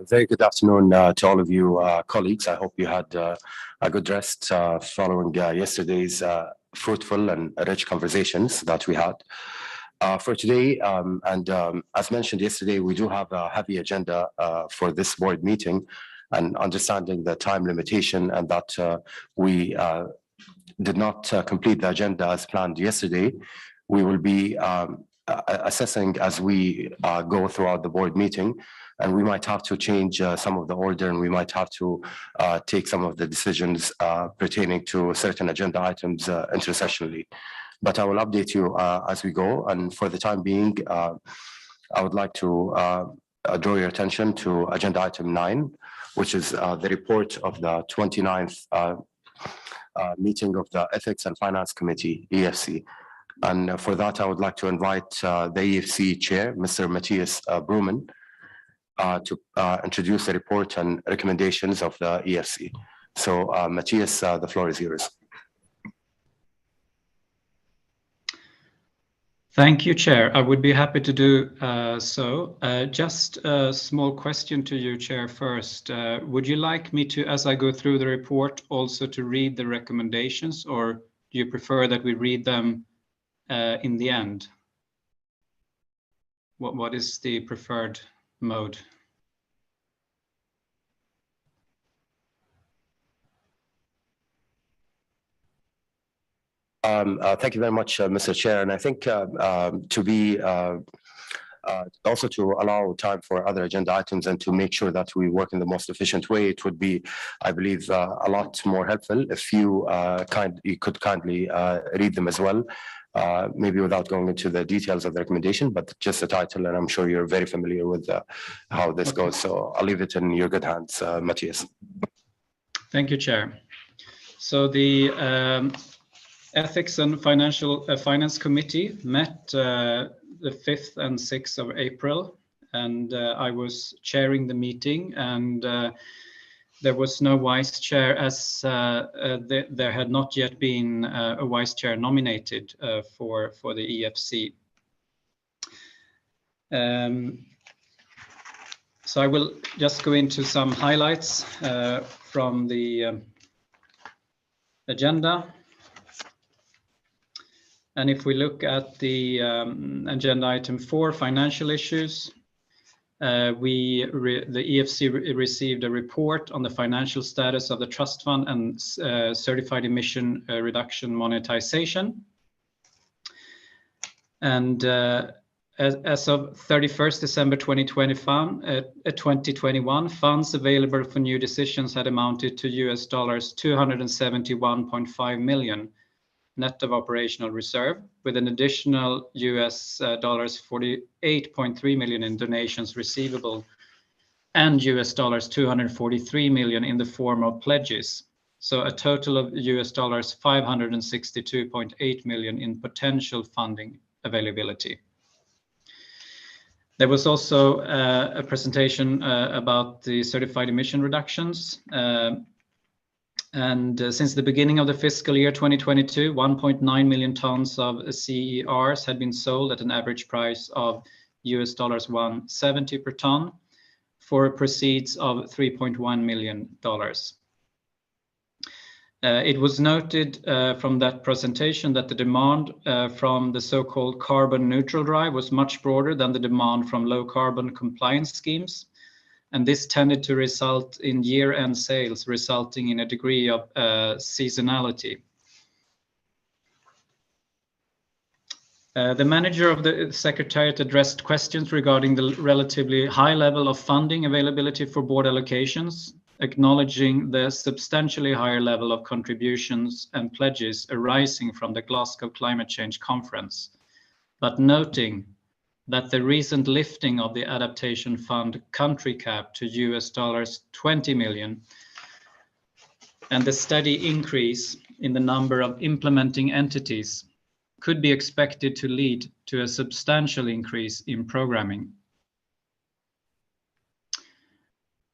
Very good afternoon to all of you colleagues. I hope you had a good rest following yesterday's fruitful and rich conversations that we had. For today, as mentioned yesterday, we do have a heavy agenda for this board meeting, and understanding the time limitation and that we did not complete the agenda as planned yesterday, we will be assessing as we go throughout the board meeting, and we might have to change some of the order, and we might have to take some of the decisions pertaining to certain agenda items intersessionally. But I will update you as we go, and for the time being, I would like to draw your attention to agenda item 9, which is the report of the 29th meeting of the Ethics and Finance Committee, EFC. And for that, I would like to invite the EFC Chair, Mr. Matthias Bruman, to introduce the report and recommendations of the EFC. So, Matthias, the floor is yours. Thank you, Chair. I would be happy to do so. Just a small question to you, Chair, first. Would you like me to, as I go through the report, also to read the recommendations, or do you prefer that we read them in the end? What is the preferred mode? Thank you very much, Mr. Chair. And I think to be also to allow time for other agenda items and to make sure that we work in the most efficient way, it would be, I believe, a lot more helpful if you could kindly read them as well. Maybe without going into the details of the recommendation, but just the title, and I'm sure you're very familiar with how this goes. So I'll leave it in your good hands, Matthias. Thank you, Chair. So the Ethics and Finance Committee met the 5th and 6th of April, and I was chairing the meeting, and there was no vice chair as there had not yet been a vice chair nominated for the EFC. So I will just go into some highlights from the agenda. And if we look at the agenda item 4, financial issues, the EFC received a report on the financial status of the trust fund and certified emission reduction monetization. And as of 31st December 2021, funds available for new decisions had amounted to US $271.5 million. Net of operational reserve, with an additional US $48.3 million in donations receivable and US $243 million in the form of pledges. So a total of US $562.8 million in potential funding availability. There was also a presentation about the certified emission reductions. And since the beginning of the fiscal year 2022, 1.9 million tons of CERs had been sold at an average price of US $170 per ton for proceeds of $3.1 million. It was noted from that presentation that the demand from the so-called carbon neutral drive was much broader than the demand from low carbon compliance schemes. And this tended to result in year-end sales, resulting in a degree of seasonality. The manager of the Secretariat addressed questions regarding the relatively high level of funding availability for board allocations, acknowledging the substantially higher level of contributions and pledges arising from the Glasgow Climate Change Conference, but noting that the recent lifting of the adaptation fund country cap to US $20 million and the steady increase in the number of implementing entities could be expected to lead to a substantial increase in programming.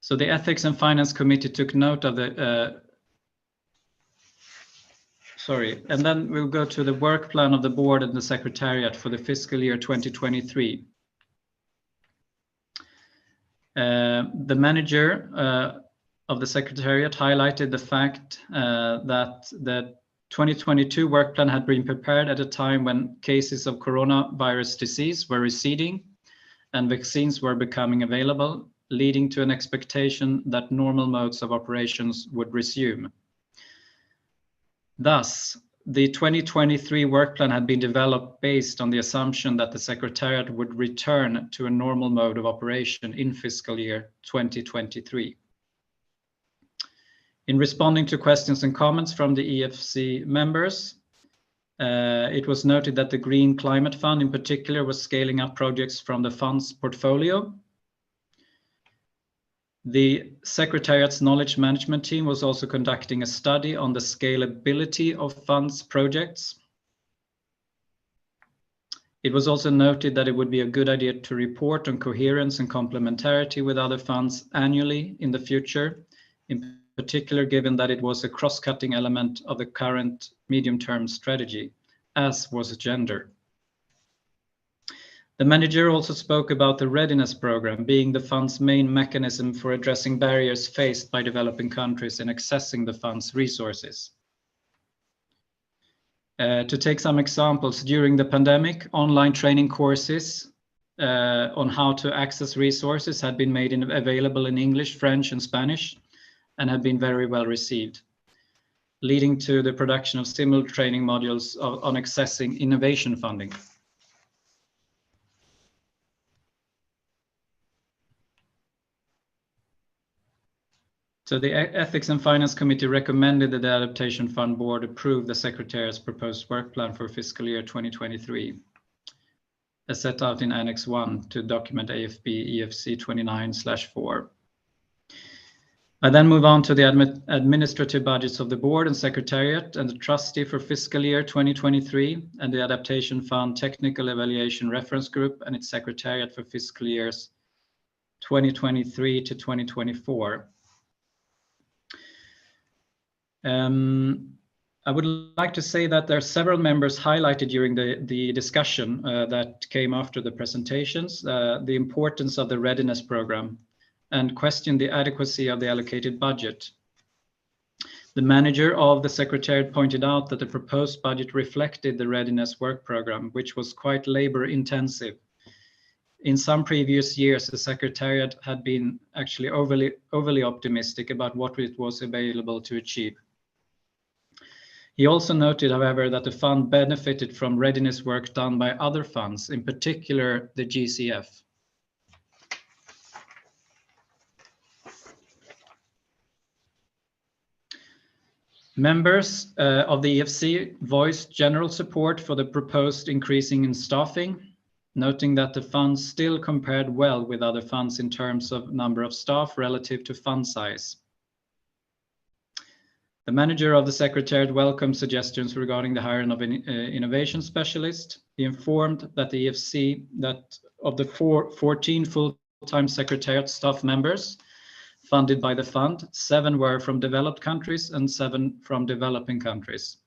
So the Ethics and Finance Committee took note of the and then we'll go to the work plan of the board and the Secretariat for the fiscal year 2023. The manager of the Secretariat highlighted the fact that the 2022 work plan had been prepared at a time when cases of coronavirus disease were receding and vaccines were becoming available, leading to an expectation that normal modes of operations would resume. Thus, the 2023 work plan had been developed based on the assumption that the Secretariat would return to a normal mode of operation in fiscal year 2023. In responding to questions and comments from the EFC members, it was noted that the Green Climate Fund in particular was scaling up projects from the fund's portfolio. The Secretariat's knowledge management team was also conducting a study on the scalability of funds projects. It was also noted that it would be a good idea to report on coherence and complementarity with other funds annually in the future, in particular given that it was a cross-cutting element of the current medium-term strategy, as was gender. The manager also spoke about the readiness program being the fund's main mechanism for addressing barriers faced by developing countries in accessing the fund's resources. To take some examples, during the pandemic, online training courses on how to access resources had been made available in English, French, and Spanish, and have been very well received, leading to the production of similar training modules on accessing innovation funding. So the Ethics and Finance Committee recommended that the Adaptation Fund Board approve the Secretariat's proposed work plan for fiscal year 2023, as set out in Annex 1 to document AFB EFC 29/4. I then move on to the administrative budgets of the board and Secretariat and the Trustee for fiscal year 2023 and the Adaptation Fund Technical Evaluation Reference Group and its Secretariat for fiscal years 2023 to 2024. I would like to say that there are several members highlighted during the discussion that came after the presentations, the importance of the readiness program and questioned the adequacy of the allocated budget. The manager of the Secretariat pointed out that the proposed budget reflected the readiness work program, which was quite labor intensive. In some previous years, the Secretariat had been actually overly optimistic about what it was available to achieve. He also noted, however, that the fund benefited from readiness work done by other funds, in particular the GCF. Members of the EFC voiced general support for the proposed increasing in staffing, noting that the fund still compared well with other funds in terms of number of staff relative to fund size. The manager of the Secretariat welcomed suggestions regarding the hiring of an innovation specialist. He informed that the EFC, that of the 14 full-time Secretariat staff members funded by the fund, 7 were from developed countries and 7 from developing countries.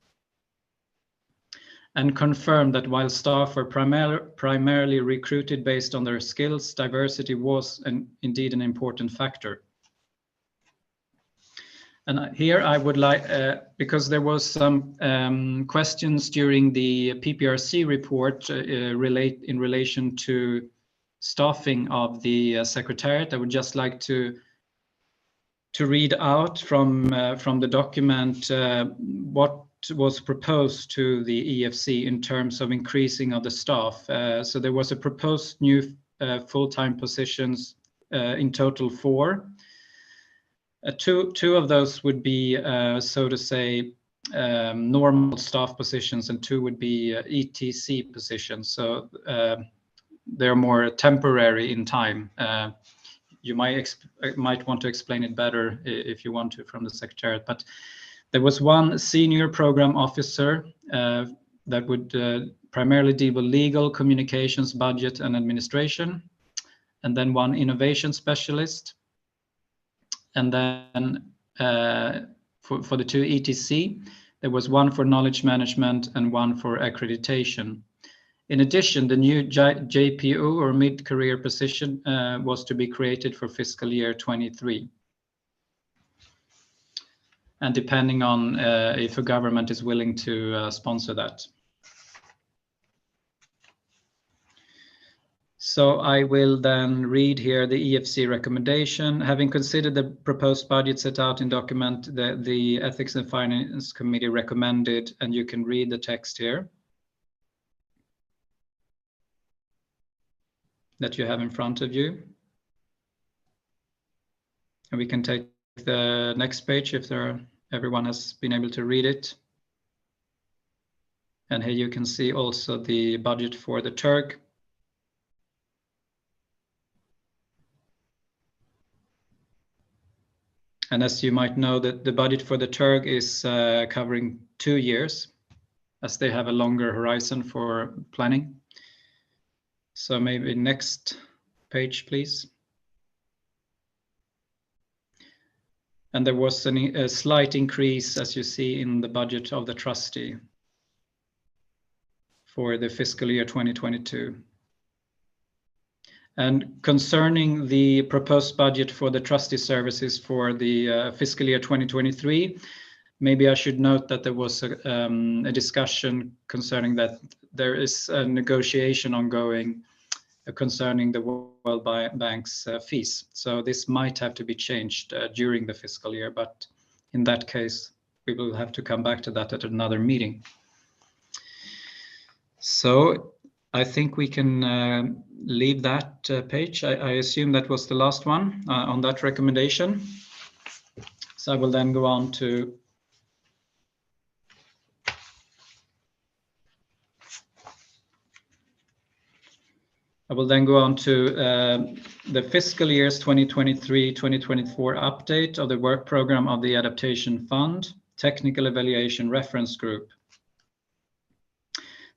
And confirmed that while staff were primarily recruited based on their skills, diversity was indeed an important factor. And here I would like, because there was some questions during the PPRC report in relation to staffing of the Secretariat, I would just like to read out from the document what was proposed to the EFC in terms of increasing of the staff. So there was a proposed new full-time positions, in total 4. Two of those would be, so to say, normal staff positions, and 2 would be ETC positions. So they're more temporary in time. You might want to explain it better if you want to from the Secretariat. But there was 1 senior program officer that would primarily deal with legal, communications, budget, and administration, and then 1 innovation specialist. And then for the 2 ETC, there was 1 for knowledge management and 1 for accreditation. In addition, the new JPO or mid-career position was to be created for fiscal year 23. And depending on if a government is willing to sponsor that. So I will then read here the EFC recommendation. Having considered the proposed budget set out in document, the Ethics and Finance Committee recommended, and you can read the text here that you have in front of you. And we can take the next page if everyone has been able to read it. And here you can see also the budget for the TURG. And as you might know, that the budget for the TURG is covering 2 years, as they have a longer horizon for planning. So maybe next page, please. And there was a slight increase, as you see, in the budget of the trustee for the fiscal year 2022. And concerning the proposed budget for the trustee services for the fiscal year 2023, maybe I should note that there was a discussion concerning that there is a negotiation ongoing concerning the World Bank's fees. So this might have to be changed during the fiscal year, but in that case, we will have to come back to that at another meeting. So I think we can leave that page. I assume that was the last one on that recommendation. So I will then go on to the fiscal years 2023-2024 update of the work program of the Adaptation Fund Technical Evaluation Reference Group.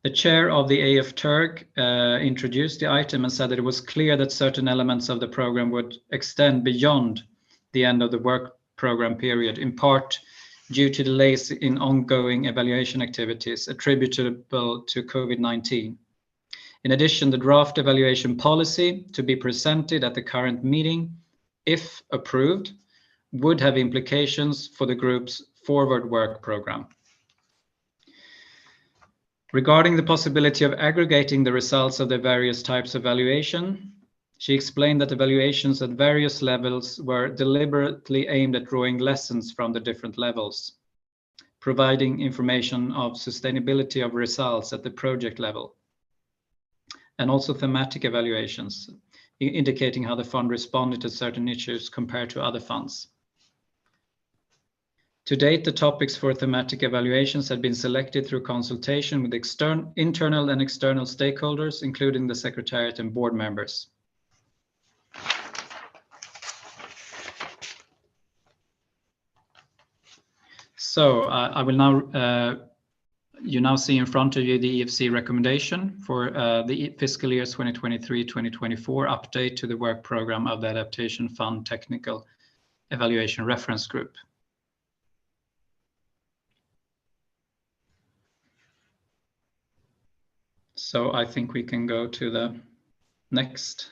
The chair of the AF-TURG introduced the item and said that it was clear that certain elements of the program would extend beyond the end of the work program period, in part due to delays in ongoing evaluation activities attributable to COVID-19. In addition, the draft evaluation policy to be presented at the current meeting, if approved, would have implications for the group's forward work program. Regarding the possibility of aggregating the results of the various types of evaluation, she explained that evaluations at various levels were deliberately aimed at drawing lessons from the different levels, providing information of sustainability of results at the project level, and also thematic evaluations, indicating how the fund responded to certain issues compared to other funds. To date, the topics for thematic evaluations had been selected through consultation with internal and external stakeholders, including the Secretariat and board members. So I will now, you now see in front of you the EFC recommendation for the fiscal years 2023-2024 update to the work program of the Adaptation Fund Technical Evaluation Reference Group. So I think we can go to the next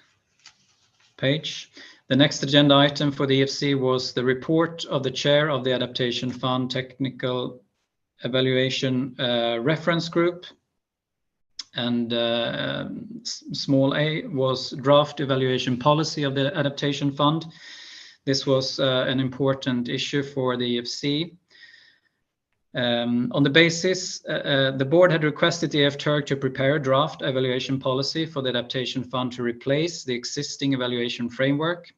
page. The next agenda item for the EFC was the report of the chair of the Adaptation Fund Technical Evaluation Reference Group. And small a was draft evaluation policy of the Adaptation Fund. This was an important issue for the EFC. On the basis, the board had requested the AF-TURG to prepare a draft evaluation policy for the Adaptation Fund to replace the existing evaluation framework.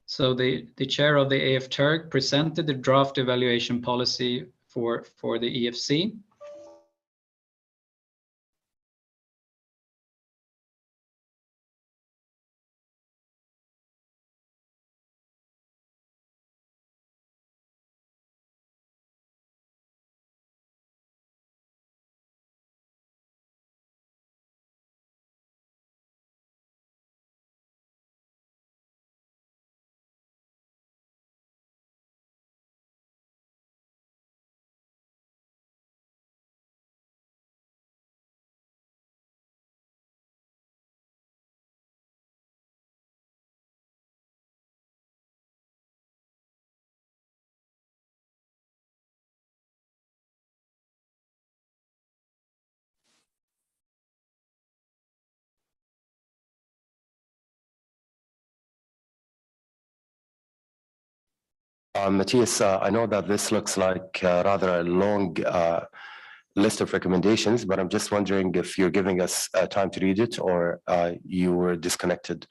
So the chair of the AF-TURG presented the draft evaluation policy for the EFC. Matthias, I know that this looks like rather a long list of recommendations, but I'm just wondering if you're giving us time to read it or you were disconnected.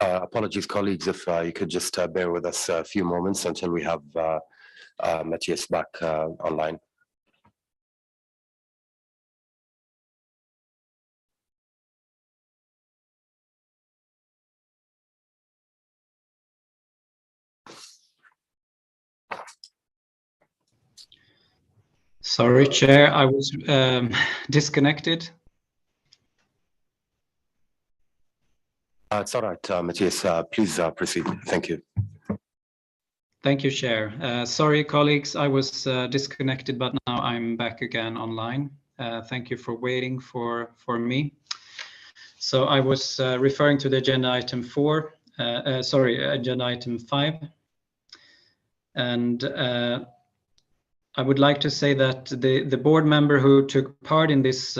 Apologies, colleagues, if you could just bear with us a few moments until we have Matthias back online. Sorry, Chair, I was disconnected. It's all right, Matthias, please proceed. Thank you. Thank you, Chair. Sorry, colleagues, I was disconnected, but now I'm back again online. Thank you for waiting for me. So I was referring to the agenda item agenda item 5. And I would like to say that the board member who took part in this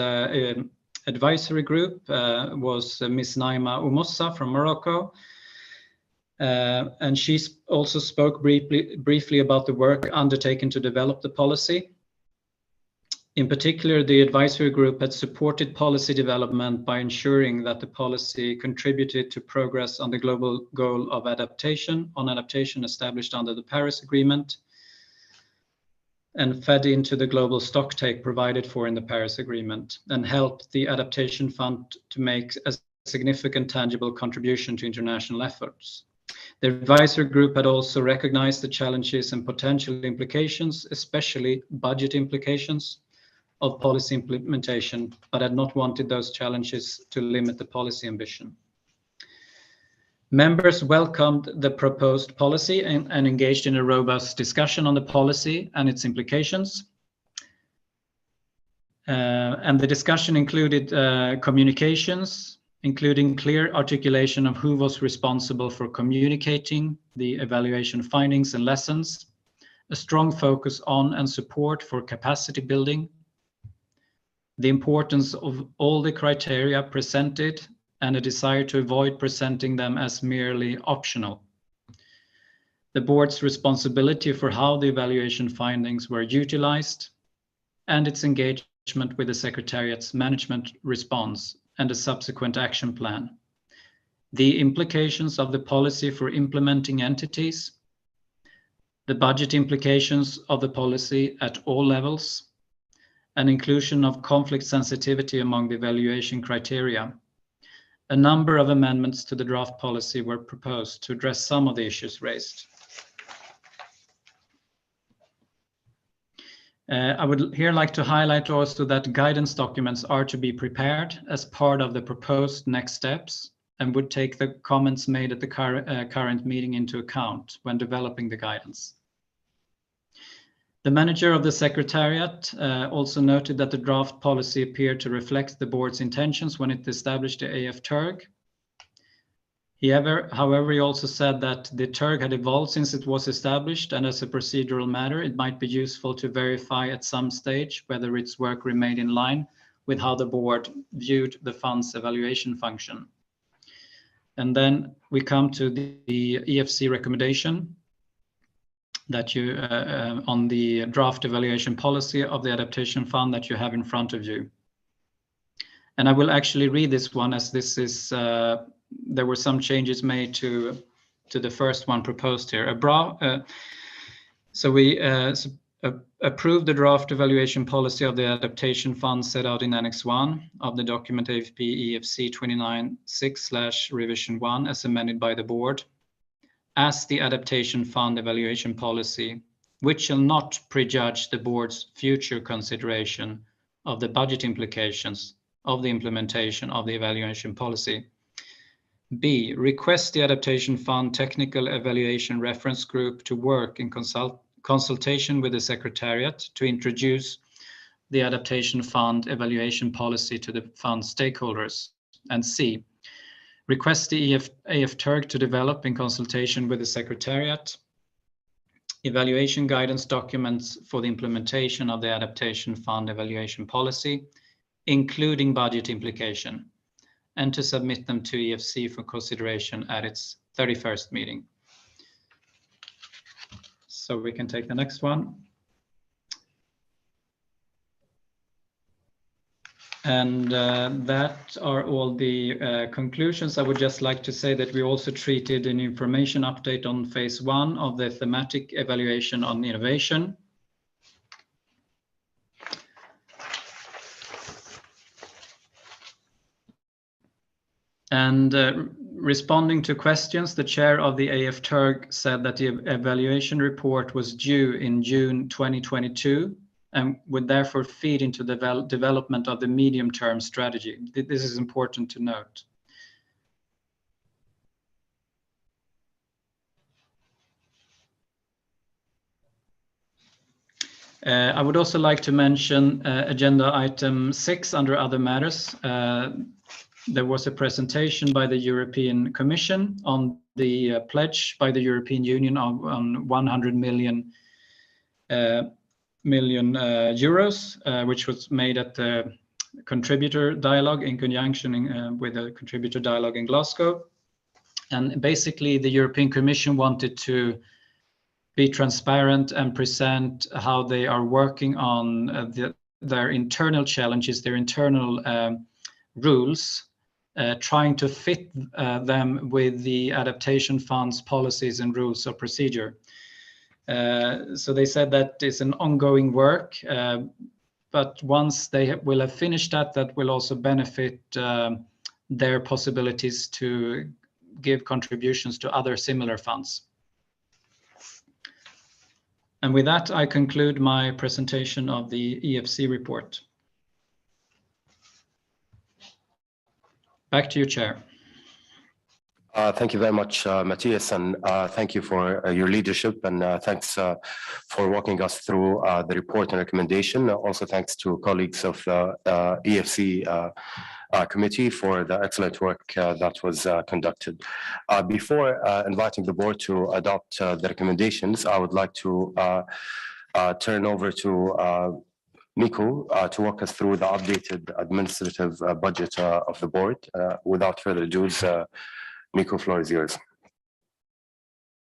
advisory group was Ms. Naima Umossa from Morocco. And she also spoke briefly about the work undertaken to develop the policy. In particular, the advisory group had supported policy development by ensuring that the policy contributed to progress on the global goal of adaptation established under the Paris Agreement, and fed into the global stocktake provided for in the Paris Agreement, and helped the Adaptation Fund to make a significant tangible contribution to international efforts. The advisory group had also recognized the challenges and potential implications, especially budget implications, of policy implementation, but had not wanted those challenges to limit the policy ambition. Members welcomed the proposed policy and engaged in a robust discussion on the policy and its implications. And the discussion included communications, including clear articulation of who was responsible for communicating the evaluation findings and lessons, a strong focus on and support for capacity building, the importance of all the criteria presented, and a desire to avoid presenting them as merely optional. The board's responsibility for how the evaluation findings were utilized, and its engagement with the Secretariat's management response and a subsequent action plan. The implications of the policy for implementing entities, the budget implications of the policy at all levels, and inclusion of conflict sensitivity among the evaluation criteria. A number of amendments to the draft policy were proposed to address some of the issues raised. I would here like to highlight also that guidance documents are to be prepared as part of the proposed next steps and would take the comments made at the current meeting into account when developing the guidance. The manager of the Secretariat also noted that the draft policy appeared to reflect the board's intentions when it established the AF TERG. However, he also said that the TURG had evolved since it was established, and as a procedural matter, it might be useful to verify at some stage whether its work remained in line with how the board viewed the fund's evaluation function. And then we come to the EFC recommendation that you on the draft evaluation policy of the adaptation fund that you have in front of you. And I will actually read this one, as this is there were some changes made to the first one proposed here. So we approved the draft evaluation policy of the adaptation fund set out in Annex 1 of the document AFB EFC 29/6/revision 1 as amended by the board as the adaptation fund evaluation policy, which shall not prejudge the board's future consideration of the budget implications of the implementation of the evaluation policy. B, request the adaptation fund technical evaluation reference group to work in consultation with the Secretariat to introduce the adaptation fund evaluation policy to the fund stakeholders. And C, request the AFTURG to develop in consultation with the Secretariat evaluation guidance documents for the implementation of the adaptation fund evaluation policy, including budget implication, and to submit them to EFC for consideration at its 31st meeting. So we can take the next one. And that are all the conclusions. I would just like to say that we also treated an information update on phase 1 of the thematic evaluation on innovation. And responding to questions, the chair of the AFTURG said that the evaluation report was due in June 2022 and would therefore feed into the development of the medium-term strategy. This is important to note. I would also like to mention agenda item 6 under other matters. There was a presentation by the European Commission on the pledge by the European Union of 100 million euros, which was made at the contributor dialogue in conjunction with the contributor dialogue in Glasgow. And basically, the European Commission wanted to be transparent and present how they are working on their internal challenges, their internal rules, trying to fit them with the adaptation fund's policies and rules of procedure. So they said that it's an ongoing work, but once they will have finished that will also benefit their possibilities to give contributions to other similar funds. And with that, I conclude my presentation of the EFC report. Back to you, Chair. Thank you very much, Matthias, and thank you for your leadership, and thanks for walking us through the report and recommendation. Also, thanks to colleagues of the EFC committee for the excellent work that was conducted. Before inviting the board to adopt the recommendations, I would like to turn over to Nico to walk us through the updated administrative budget of the board. Without further ado, Nico, floor is yours.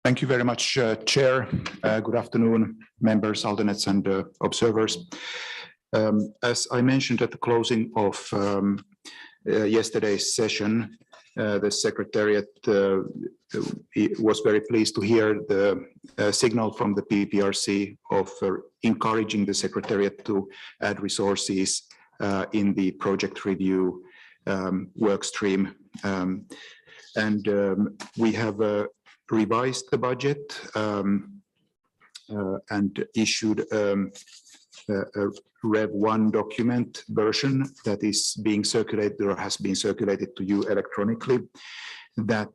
Thank you very much, Chair. Good afternoon, members, alternates, and observers. As I mentioned at the closing of yesterday's session, the Secretariat was very pleased to hear the signal from the PPRC of encouraging the Secretariat to add resources in the project review work stream. And we have revised the budget and issued a Rev 1 document version that is being circulated or has been circulated to you electronically. That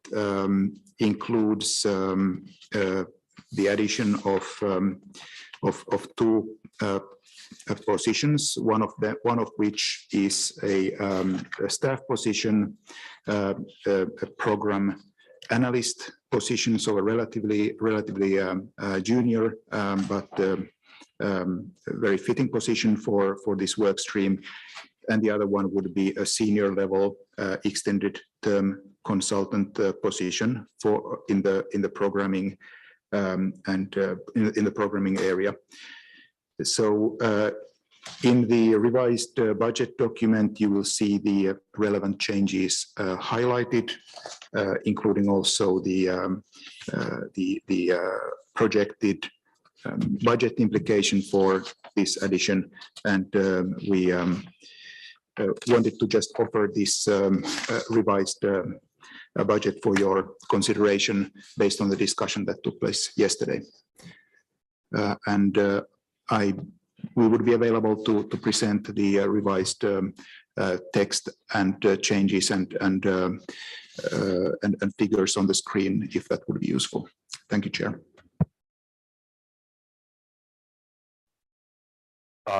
includes the addition of two positions, one of which is a staff position, a program analyst position, so a relatively junior, but very fitting position for this work stream. And the other one would be a senior level extended term consultant position for in the programming and in the programming area. So in the revised budget document, you will see the relevant changes highlighted, including also the projected budget implication for this addition. And we wanted to just offer this revised budget for your consideration based on the discussion that took place yesterday. We would be available to present the revised text and changes and figures on the screen if that would be useful. Thank you, Chair.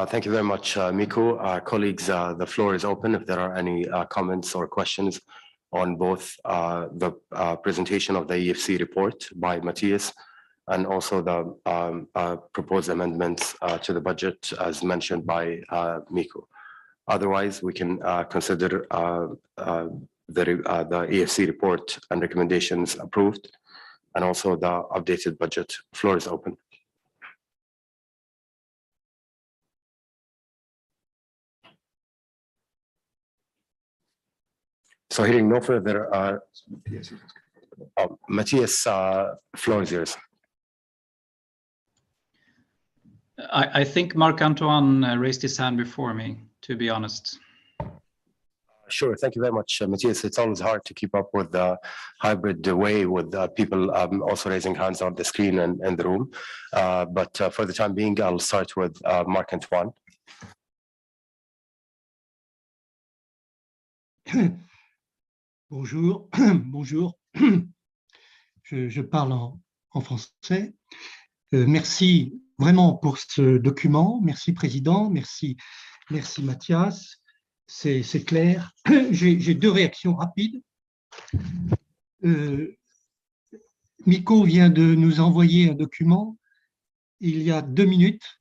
Thank you very much, Mikko. Colleagues, the floor is open if there are any comments or questions on both the presentation of the EFC report by Matthias and also the proposed amendments to the budget as mentioned by Mikko. Otherwise, we can consider the EFC report and recommendations approved and also the updated budget. Floor is open. So hearing no further, Matthias, floor is yours. I think Marc-Antoine raised his hand before me, to be honest. Sure, thank you very much, Matthias. It's always hard to keep up with the hybrid way with people also raising hands on the screen and in the room. But for the time being, I'll start with Marc-Antoine. Bonjour, bonjour. Je parle en français. Merci vraiment pour ce document. Merci, Président. Merci Mathias. C'est clair. J'ai deux réactions rapides. Mikko vient de nous envoyer un document il y a 2 minutes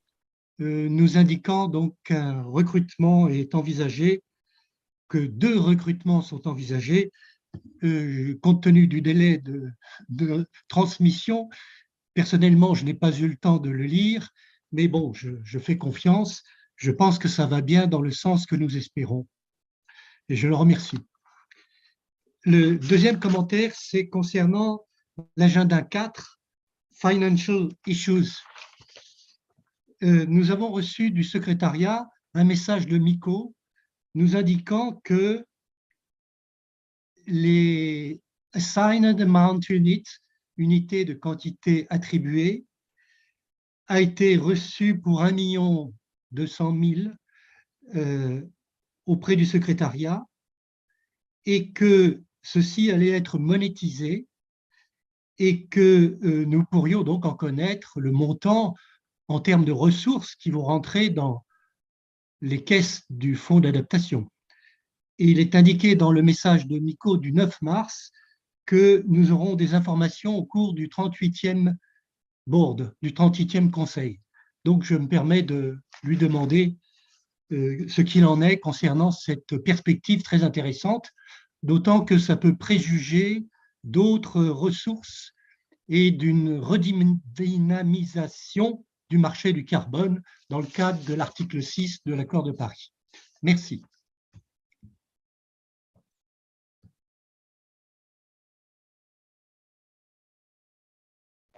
nous indiquant donc qu'un recrutement est envisagé, que 2 recrutements sont envisagés compte tenu du délai de transmission. Personnellement, je n'ai pas eu le temps de le lire, mais bon, je fais confiance. Je pense que ça va bien dans le sens que nous espérons. Et je le remercie. Le deuxième commentaire, c'est concernant l'agenda 4, Financial Issues. Nous avons reçu du secrétariat un message de Mikko nous indiquant que les Assigned Amount Unit, unité de quantité attribuée, a été reçu pour 1 200 000 auprès du secrétariat et que ceci allait être monétisé et que nous pourrions donc en connaître le montant en termes de ressources qui vont rentrer dans les caisses du fonds d'adaptation. Et il est indiqué dans le message de Mikko du 9 mars que nous aurons des informations au cours du 38e board, du 38e conseil. Donc, je me permets de lui demander ce qu'il en est concernant cette perspective très intéressante, d'autant que ça peut préjuger d'autres ressources et d'une redynamisation du marché du carbone dans le cadre de l'article 6 de l'accord de Paris. Merci.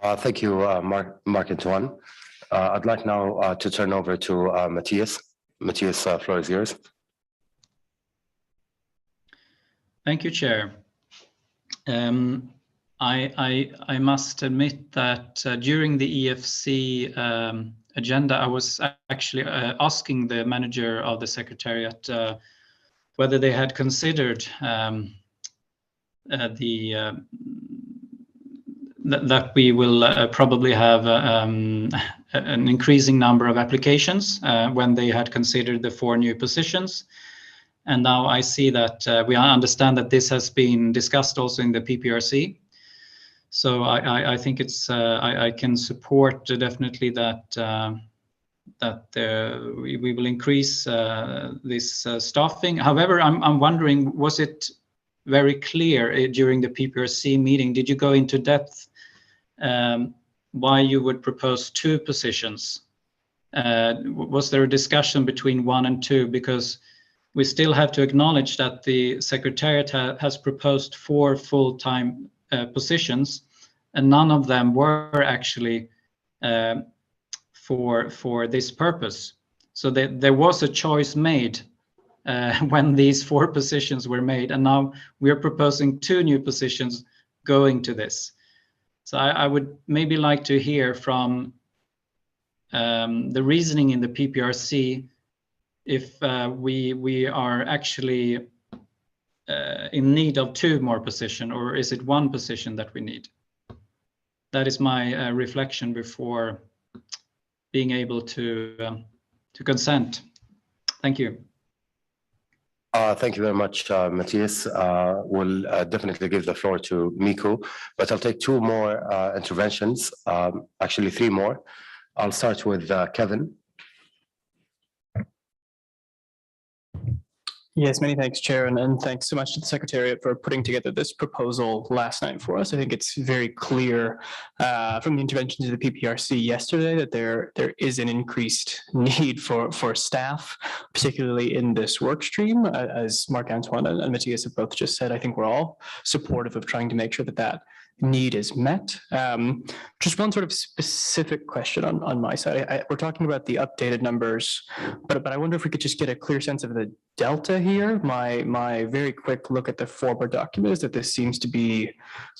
Thank you, Marc-Antoine. I'd like now to turn over to Matthias. Matthias, floor is yours. Thank you, Chair. I must admit that during the EFC agenda, I was actually asking the manager of the Secretariat whether they had considered that we will probably have an increasing number of applications when they had considered the 4 new positions. And now I see that we understand that this has been discussed also in the PPRC. So I think it's I can support definitely that we will increase this staffing. However, I'm wondering, was it very clear during the PPRC meeting? Did you go into depth why you would propose 2 positions? Was there a discussion between 1 and 2? Because we still have to acknowledge that the Secretariat has proposed 4 full-time positions, and none of them were actually for this purpose. So there was a choice made when these 4 positions were made, and now we are proposing 2 new positions going to this. So I would maybe like to hear from the reasoning in the PPRC if we are actually in need of 2 more positions, or is it 1 position that we need? That is my reflection before being able to consent. Thank you. Thank you very much, Matthias. We'll definitely give the floor to Mikko, but I'll take 2 more interventions, actually 3 more. I'll start with Kevin. Yes, many thanks, Chair, and thanks so much to the Secretariat for putting together this proposal last night for us. I think it's very clear from the interventions of the PPRC yesterday that there is an increased need for staff, particularly in this work stream. As Marc-Antoine and Matthias have both just said, I think we're all supportive of trying to make sure that that need is met. Just one sort of specific question on my side. We're talking about the updated numbers, but I wonder if we could just get a clear sense of the delta here. My very quick look at the forward document is that this seems to be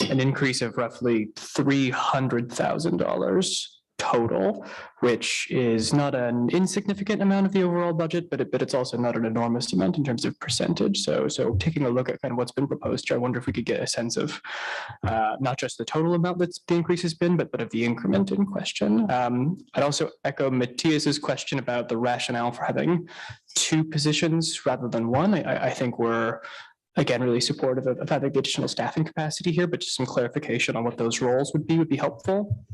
an increase of roughly $300,000 total, which is not an insignificant amount of the overall budget, but it's also not an enormous amount in terms of percentage. So taking a look at kind of what's been proposed here, I wonder if we could get a sense of not just the total amount that the increase has been, but of the increment in question. I'd also echo Matthias's question about the rationale for having 2 positions rather than 1. I think we're again really supportive of having the additional staffing capacity here, but just some clarification on what those roles would be helpful.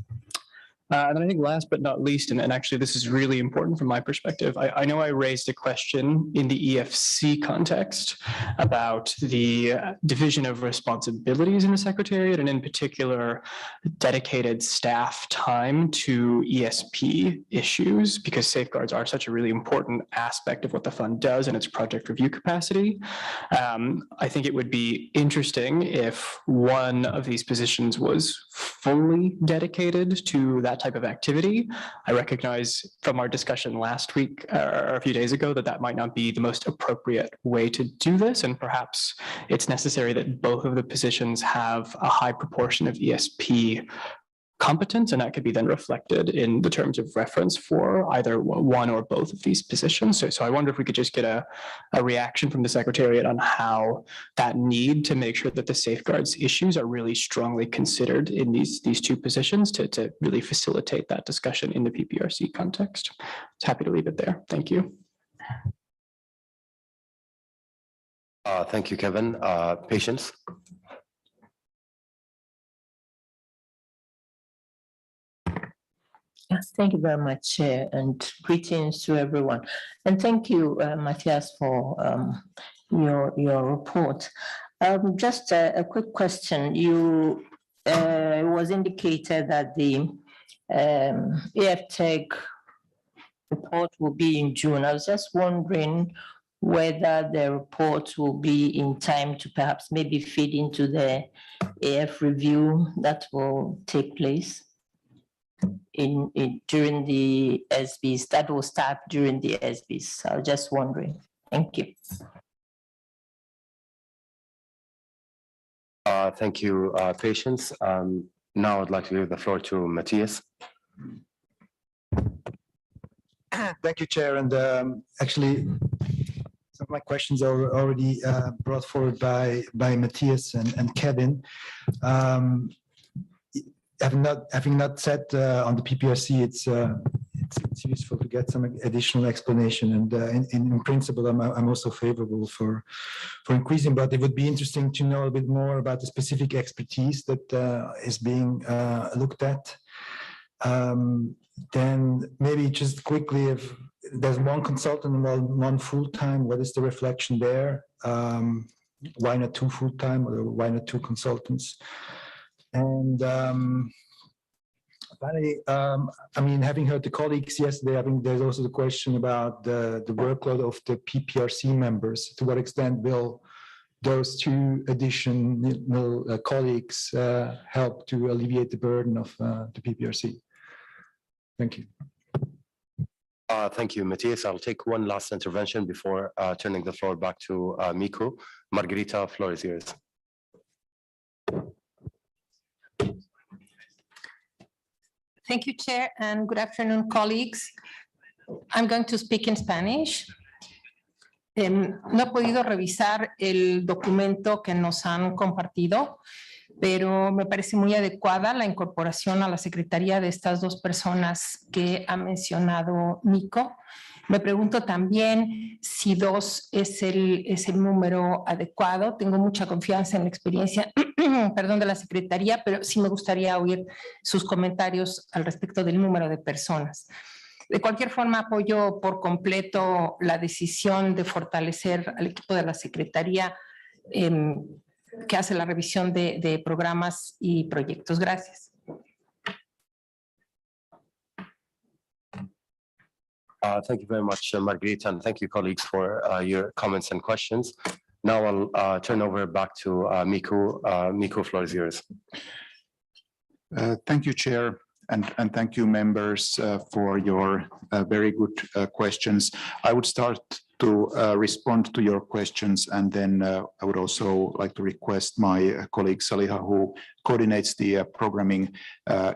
And then I think last but not least, and actually this is really important from my perspective, I know I raised a question in the EFC context about the division of responsibilities in the Secretariat, and in particular, dedicated staff time to ESP issues, because safeguards are such a really important aspect of what the fund does and its project review capacity. I think it would be interesting if one of these positions was fully dedicated to that type of activity. I recognize from our discussion last week or a few days ago that might not be the most appropriate way to do this, and perhaps it's necessary that both of the positions have a high proportion of ESP competence, and that could be then reflected in the terms of reference for either one or both of these positions. So I wonder if we could just get a reaction from the Secretariat on how that need to make sure that the safeguards issues are really strongly considered in these 2 positions to really facilitate that discussion in the PPRC context. Happy to leave it there. Thank you. Thank you, Kevin. Patience. Yes, thank you very much, Chair, and greetings to everyone. And thank you, Matthias, for your report. Just a quick question. It was indicated that the AFTEC report will be in June. I was just wondering whether the report will be in time to perhaps maybe feed into the AF review that will take place during the SBs, that will start during the SBs. So I was just wondering. Thank you. Thank you, Patience. Now I'd like to give the floor to Matthias. Thank you, Chair. And actually, some of my questions are already brought forward by Matthias and Kevin. Having not said on the PPRC, it's useful to get some additional explanation. And in principle, I'm also favorable for increasing, but it would be interesting to know a bit more about the specific expertise that is being looked at. Then maybe just quickly, if there's one consultant and one full-time, what is the reflection there? Why not two full-time, or why not two consultants? And finally, I mean, having heard the colleagues yesterday, I think there's also the question about the workload of the PPRC members. To what extent will those two additional colleagues help to alleviate the burden of the PPRC? Thank you. Thank you, Matthias. I'll take one last intervention before turning the floor back to Miku. Margarita, floor is yours. Thank you, Chair, and good afternoon, colleagues. I'm going to speak in Spanish. No he podido revisar el documento que nos han compartido, pero me parece muy adecuada la incorporación a la Secretaría de estas dos personas que ha mencionado Nico. Me pregunto también si 2 es el número adecuado. Tengo mucha confianza en la experiencia perdón, de la Secretaría, pero sí me gustaría oír sus comentarios al respecto del número de personas. De cualquier forma, apoyo por completo la decisión de fortalecer al equipo de la Secretaría que hace la revisión de programas y proyectos. Gracias. Thank you very much, Margarita, and thank you, colleagues, for your comments and questions. Now I'll turn over back to Miku. Miku, floor is yours. Thank you, Chair, and thank you, members, for your very good questions. I would start to respond to your questions, and then I would also like to request my colleague Saliha, who coordinates the programming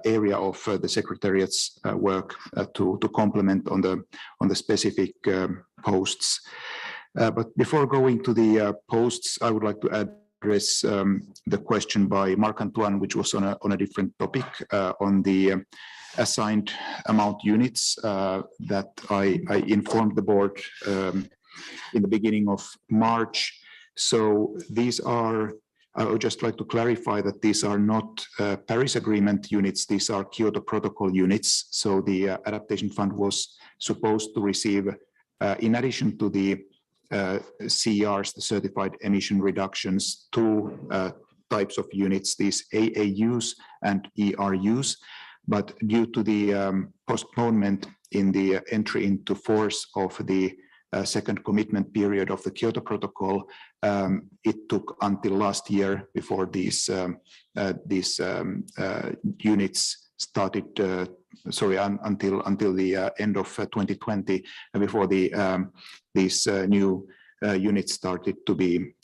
area of the Secretariat's work, to complement on the specific posts. But before going to the posts, I would like to address the question by Marc-Antoine, which was on a different topic, on the assigned amount units that I informed the board in the beginning of March. So these are, I would just like to clarify that these are not Paris Agreement units, these are Kyoto Protocol units. So the Adaptation Fund was supposed to receive, in addition to the CERs, the Certified Emission Reductions, 2 types of units, these AAUs and ERUs. But due to the postponement in the entry into force of the second commitment period of the Kyoto Protocol, it took until last year before these units started, until the end of 2020, and before these new units started to be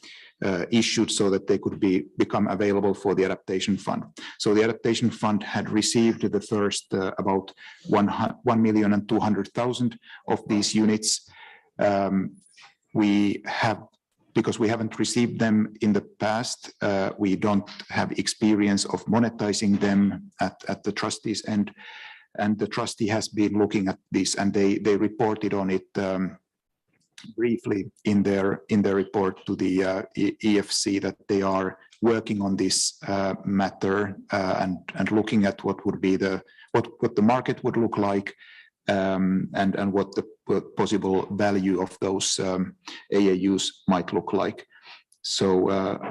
issued so that they could become available for the Adaptation Fund. So the Adaptation Fund had received the first about 1,200,000 of these units. We have, because we haven't received them in the past, we don't have experience of monetizing them at the trustees end, and the trustee has been looking at this, and they reported on it briefly in their report to the EFC, that they are working on this matter and looking at what would be what the market would look like, and what the possible value of those AAUs might look like. So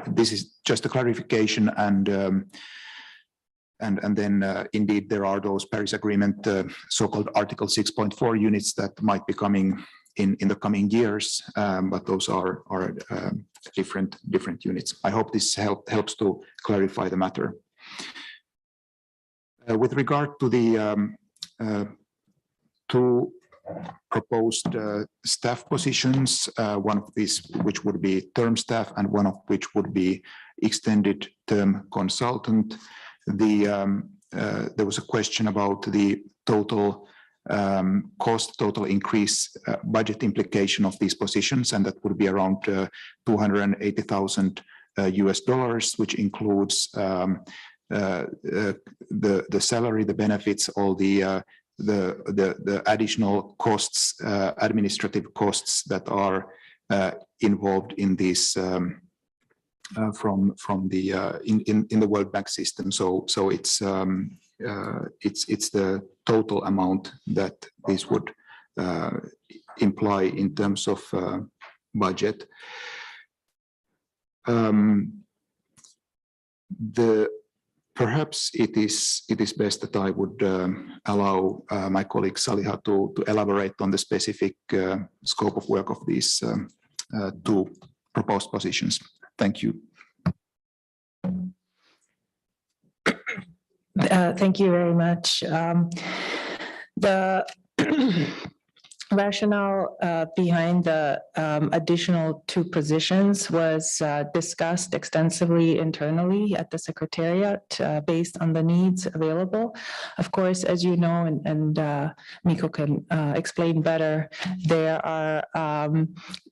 this is just a clarification, and then indeed there are those Paris Agreement so-called Article 6.4 units that might be coming in the coming years, but those are different units. I hope this helps to clarify the matter. With regard to the 2 proposed staff positions, one of these which would be term staff and one of which would be extended term consultant. There was a question about the total total increase budget implication of these positions, and that would be around $280,000 US, which includes the salary, the benefits, all the the additional costs, administrative costs that are involved in this from the in the World Bank system. So it's the total amount that this would imply in terms of budget. Perhaps it is best that I would allow my colleague Saliha to elaborate on the specific scope of work of these two proposed positions. Thank you. Thank you very much. The rationale behind the additional two positions was discussed extensively internally at the Secretariat based on the needs available. Of course, as you know, and Mikko can explain better, there are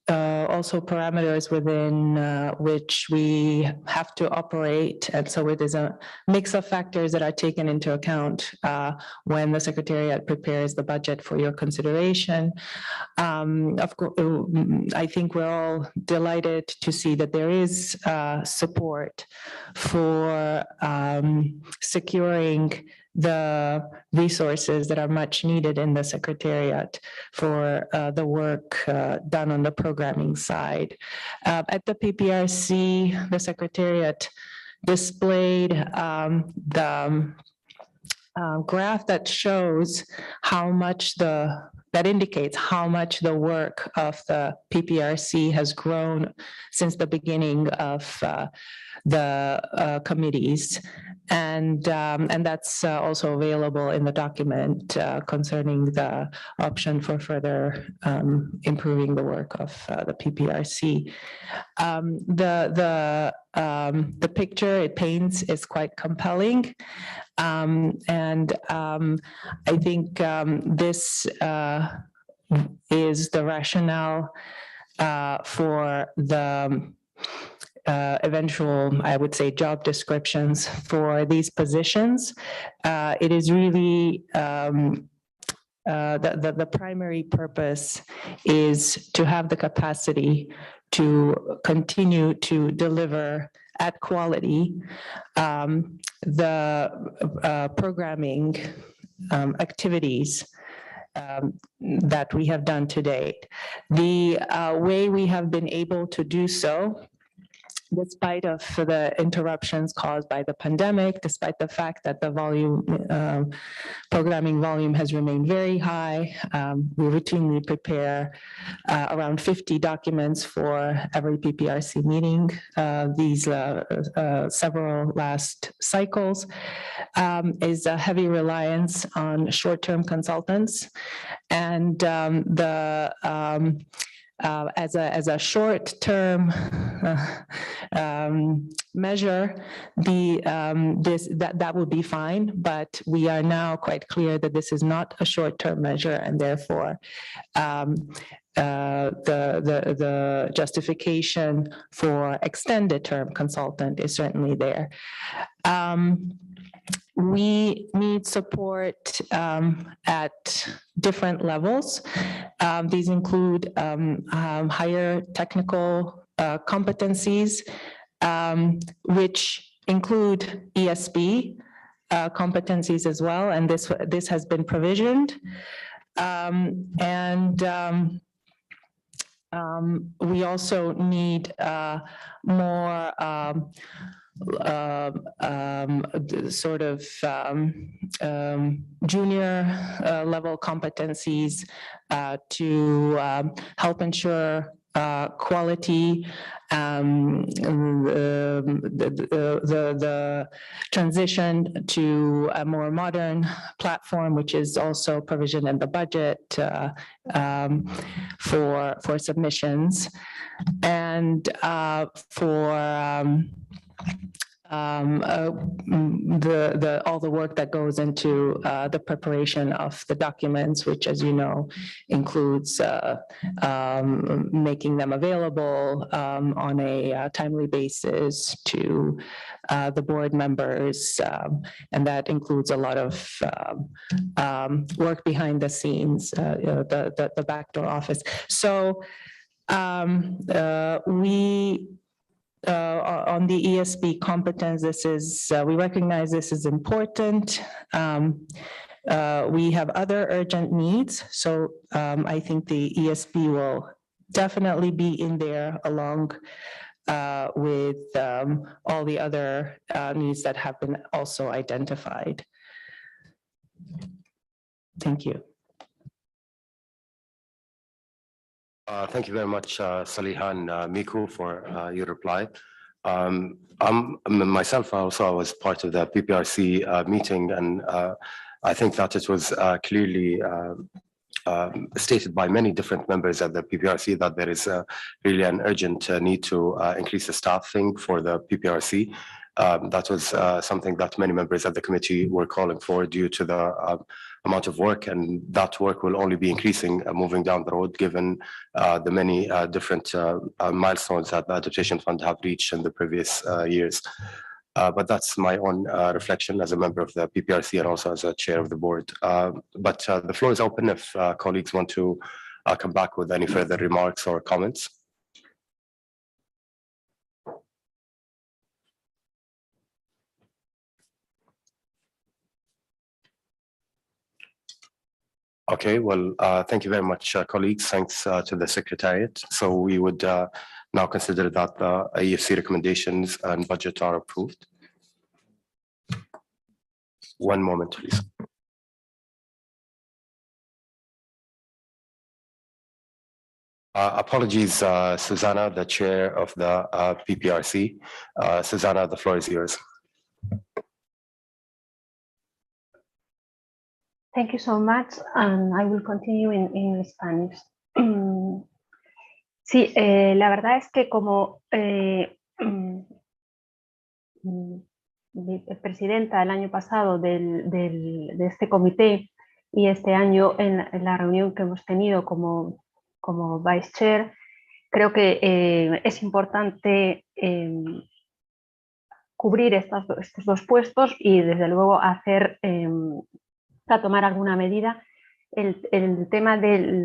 also parameters within which we have to operate. And so it is a mix of factors that are taken into account when the Secretariat prepares the budget for your consideration. Of course, I think we're all delighted to see that there is support for securing the resources that are much needed in the Secretariat for the work done on the programming side. At the PPRC, the Secretariat displayed the graph that shows how much that indicates how much the work of the PPRC has grown since the beginning of the committees. And that's also available in the document concerning the option for further improving the work of the PPRC. The picture it paints is quite compelling. And I think this is the rationale for the eventual, I would say, job descriptions for these positions. It is really the primary purpose is to have the capacity to continue to deliver at quality the programming activities that we have done to date. The way we have been able to do so, despite of the interruptions caused by the pandemic, despite the fact that the volume, programming volume has remained very high, we routinely prepare around 50 documents for every PPRC meeting, these several last cycles, is a heavy reliance on short-term consultants. And as a short-term measure, that would be fine. But we are now quite clear that this is not a short-term measure, and therefore the justification for extended-term consultant is certainly there. We need support at different levels. These include higher technical competencies, which include ESB competencies as well, and this has been provisioned. We also need more sort of junior level competencies to help ensure quality, the transition to a more modern platform, which is also provisioned in the budget for submissions, and for all the work that goes into the preparation of the documents, which, as you know, includes making them available on a timely basis to the board members, and that includes a lot of work behind the scenes, the backdoor office. So we. On the ESB competence, this is, we recognize this is important. We have other urgent needs, so I think the ESB will definitely be in there along with all the other needs that have been also identified. Thank you. Thank you very much, Saliha and Miku, for your reply. Myself also, I was part of the PPRC meeting, and I think that it was clearly stated by many different members at the PPRC that there is really an urgent need to increase the staffing for the PPRC. That was something that many members of the committee were calling for due to the amount of work, and that work will only be increasing moving down the road, given the many different milestones that the Adaptation Fund have reached in the previous years. But that's my own reflection as a member of the PPRC and also as a chair of the board. But the floor is open if colleagues want to come back with any further remarks or comments. Okay, well, thank you very much, colleagues. Thanks to the Secretariat. So we would now consider that the AFC recommendations and budget are approved. One moment, please. Apologies, Susanna, the chair of the PPRC. Susanna, the floor is yours. Thank you so much, and I will continue in Spanish. Sí, la verdad es que como presidenta el año pasado de este comité y este año en la reunión que hemos tenido como Vice Chair, creo que es importante cubrir estos dos puestos y desde luego hacer a tomar alguna medida. El tema de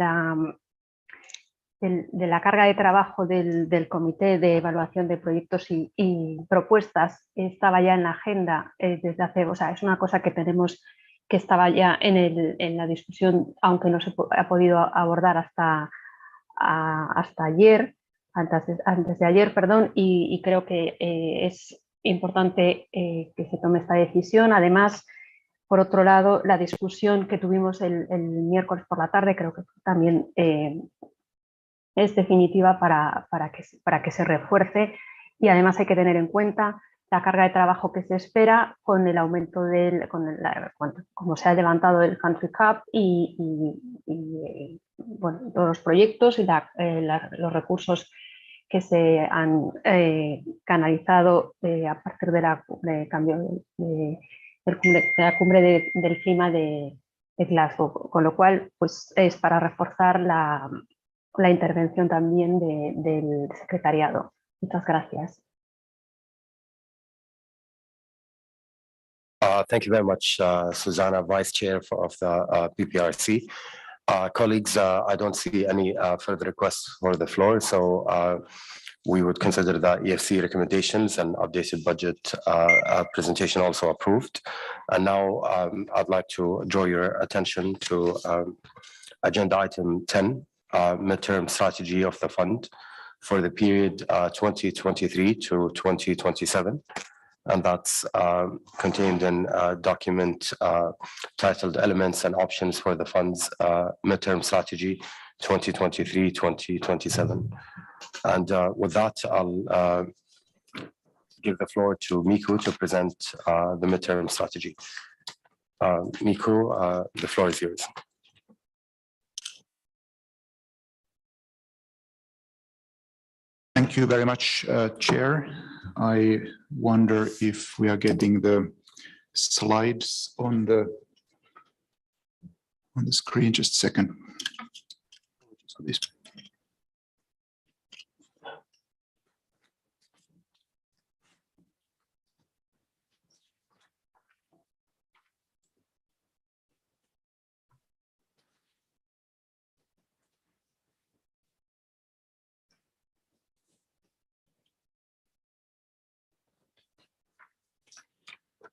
la carga de trabajo del Comité de Evaluación de Proyectos y Propuestas estaba ya en la agenda desde hace, o sea, es una cosa que tenemos que estaba ya en la discusión, aunque no se ha podido abordar hasta ayer, antes de ayer, perdón, y creo que es importante que se tome esta decisión. Además, por otro lado, la discusión que tuvimos el miércoles por la tarde creo que también es definitiva para que se refuerce, y además hay que tener en cuenta la carga de trabajo que se espera con el aumento como se ha levantado el Country Cap y bueno, todos los proyectos y los recursos que se han canalizado a partir de cambio de la cumbre del clima de Glasgow, con lo cual pues es para reforzar la intervención también del secretariado. Muchas gracias. Thank you very much, Susanna, Vice Chair of the PPRC. Colleagues, I don't see any further requests for the floor, so we would consider the EFC recommendations and updated budget presentation also approved. And now I'd like to draw your attention to agenda item 10, midterm strategy of the fund for the period 2023 to 2027. And that's contained in a document titled Elements and Options for the Fund's Midterm Strategy 2023-2027. And with that, I'll give the floor to Miku to present the midterm strategy. Miku, the floor is yours. Thank you very much, Chair. I wonder if we are getting the slides on the screen. Just a second.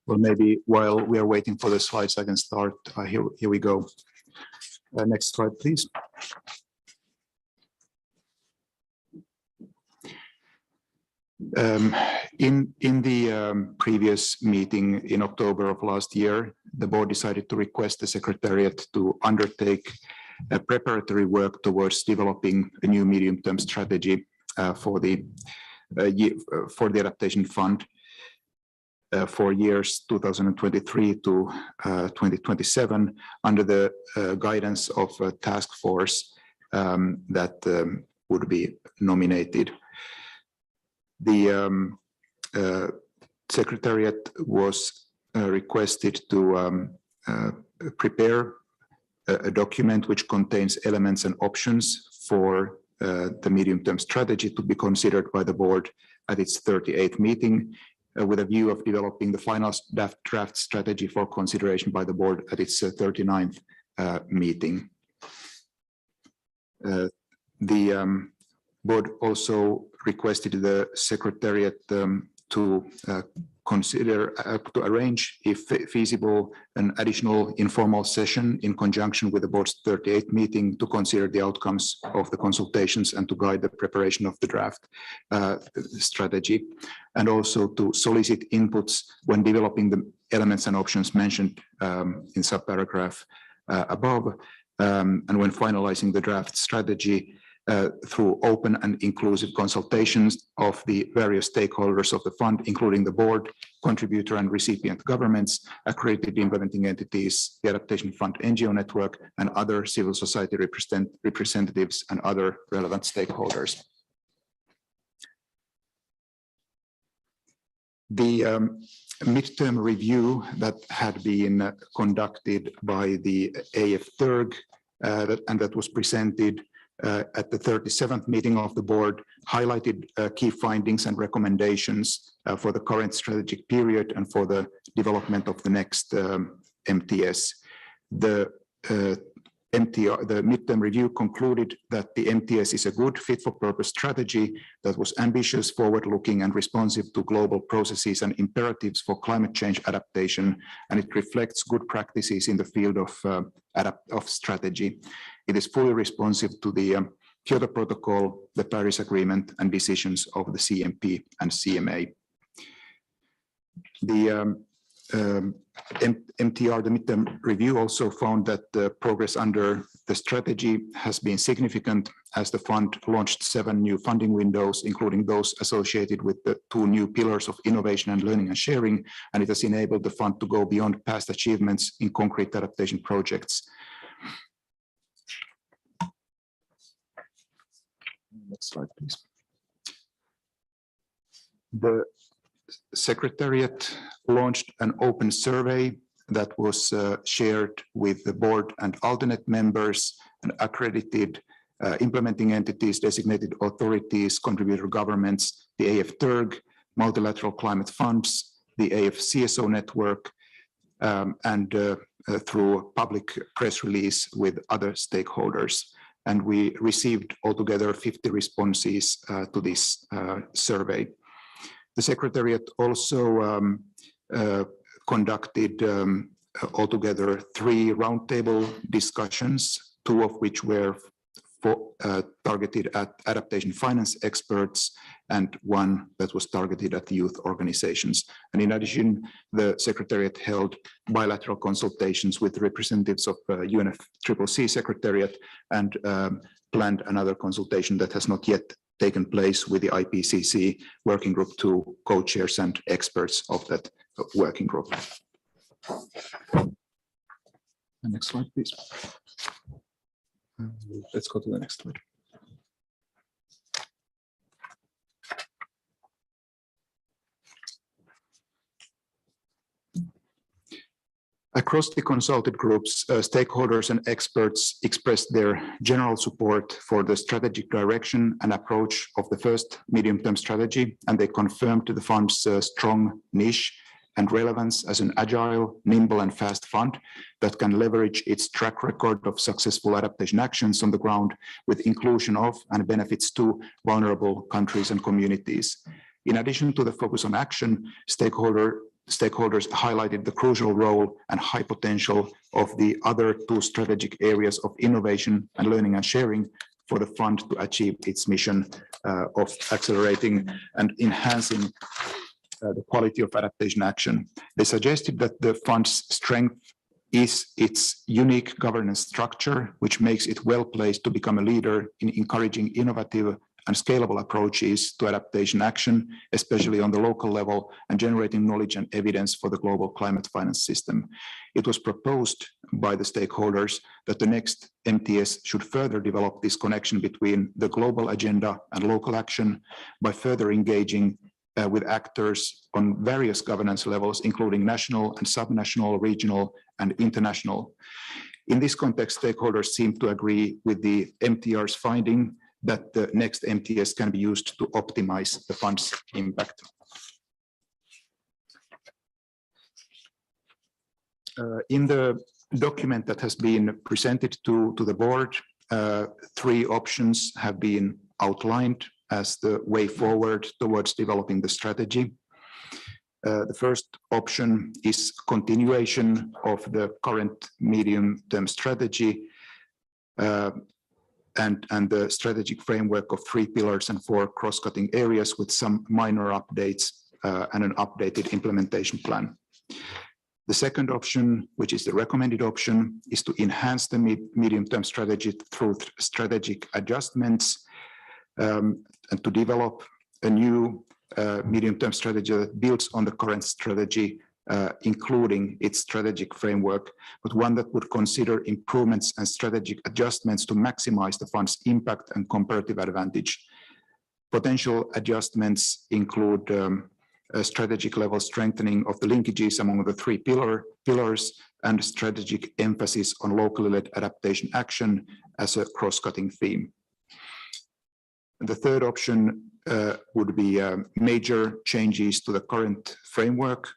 Well, maybe while we are waiting for the slides, I can start. Here we go. Next slide, please. In the previous meeting in October of last year, the board decided to request the Secretariat to undertake preparatory work towards developing a new medium-term strategy for the Adaptation Fund for years 2023 to 2027 under the guidance of a task force that would be nominated. The Secretariat was requested to prepare a document which contains elements and options for the medium-term strategy to be considered by the board at its 38th meeting, with a view of developing the final draft strategy for consideration by the board at its 39th meeting. The board also requested the Secretariat to consider, to arrange, if feasible, an additional informal session in conjunction with the board's 38th meeting to consider the outcomes of the consultations and to guide the preparation of the draft strategy, and also to solicit inputs when developing the elements and options mentioned in subparagraph above, and when finalizing the draft strategy through open and inclusive consultations of the various stakeholders of the fund, including the board, contributor and recipient governments, accredited implementing entities, the Adaptation Fund NGO network, and other civil society representatives and other relevant stakeholders. The midterm review that had been conducted by the AFB and that was presented at the 37th meeting of the board highlighted key findings and recommendations for the current strategic period and for the development of the next MTS. The midterm review concluded that the MTS is a good fit-for-purpose strategy that was ambitious, forward-looking, and responsive to global processes and imperatives for climate change adaptation, and it reflects good practices in the field of strategy. It is fully responsive to the Kyoto Protocol, the Paris Agreement, and decisions of the CMP and CMA. The MTR, the midterm review, also found that the progress under the strategy has been significant as the fund launched 7 new funding windows, including those associated with the 2 new pillars of innovation and learning and sharing, and it has enabled the fund to go beyond past achievements in concrete adaptation projects. Next slide, please. The Secretariat launched an open survey that was shared with the board and alternate members and accredited implementing entities, designated authorities, contributor governments, the AFB, multilateral climate funds, the AFCSO network, and through public press release with other stakeholders. And we received altogether 50 responses to this survey. The Secretariat also conducted altogether 3 roundtable discussions, 2 of which were targeted at adaptation finance experts and 1 that was targeted at youth organizations. And in addition, the Secretariat held bilateral consultations with representatives of UNFCCC Secretariat and planned another consultation that has not yet taken place with the IPCC Working Group 2 co-chairs and experts of that working group. Next slide, please. Let's go to the next slide. Across the consulted groups, stakeholders and experts expressed their general support for the strategic direction and approach of the first medium-term strategy, and they confirmed the fund's strong niche and relevance as an agile, nimble, and fast fund that can leverage its track record of successful adaptation actions on the ground with inclusion of and benefits to vulnerable countries and communities. In addition to the focus on action, stakeholders highlighted the crucial role and high potential of the other two strategic areas of innovation and learning and sharing for the fund to achieve its mission of accelerating and enhancing the quality of adaptation action. They suggested that the fund's strength is its unique governance structure, which makes it well placed to become a leader in encouraging innovative and scalable approaches to adaptation action, especially on the local level, and generating knowledge and evidence for the global climate finance system. It was proposed by the stakeholders that the next MTS should further develop this connection between the global agenda and local action by further engaging with actors on various governance levels, including national and subnational, regional, and international. In this context, stakeholders seem to agree with the MTR's finding that the next MTS can be used to optimize the fund's impact. In the document that has been presented to the board, 3 options have been outlined as the way forward towards developing the strategy. The first option is continuation of the current medium-term strategy and the strategic framework of 3 pillars and 4 cross-cutting areas with some minor updates and an updated implementation plan. The second option, which is the recommended option, is to enhance the medium-term strategy through strategic adjustments and to develop a new medium-term strategy that builds on the current strategy, including its strategic framework, but one that would consider improvements and strategic adjustments to maximize the fund's impact and comparative advantage. Potential adjustments include a strategic level strengthening of the linkages among the 3 pillars and strategic emphasis on locally led adaptation action as a cross-cutting theme. The third option would be major changes to the current framework,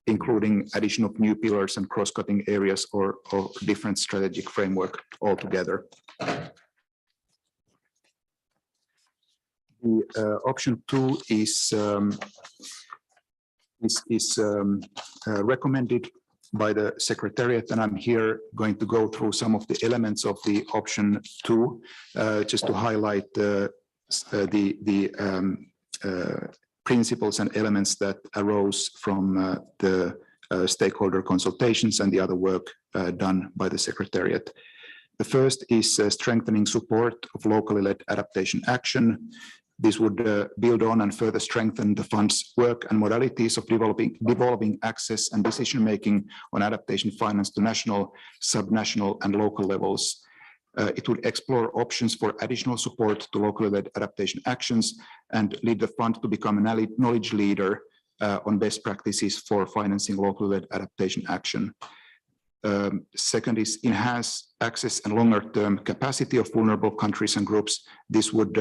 including addition of new pillars and cross-cutting areas or different strategic framework altogether. The option 2 is recommended by the Secretariat, and I'm here going to go through some of the elements of the option 2, just to highlight the principles and elements that arose from the stakeholder consultations and the other work done by the Secretariat. The first is strengthening support of locally led adaptation action. This would build on and further strengthen the fund's work and modalities of developing access and decision-making on adaptation finance to national, subnational, and local levels. It would explore options for additional support to locally led adaptation actions and lead the fund to become a knowledge leader on best practices for financing locally led adaptation action. Second is enhance access and longer-term capacity of vulnerable countries and groups. This would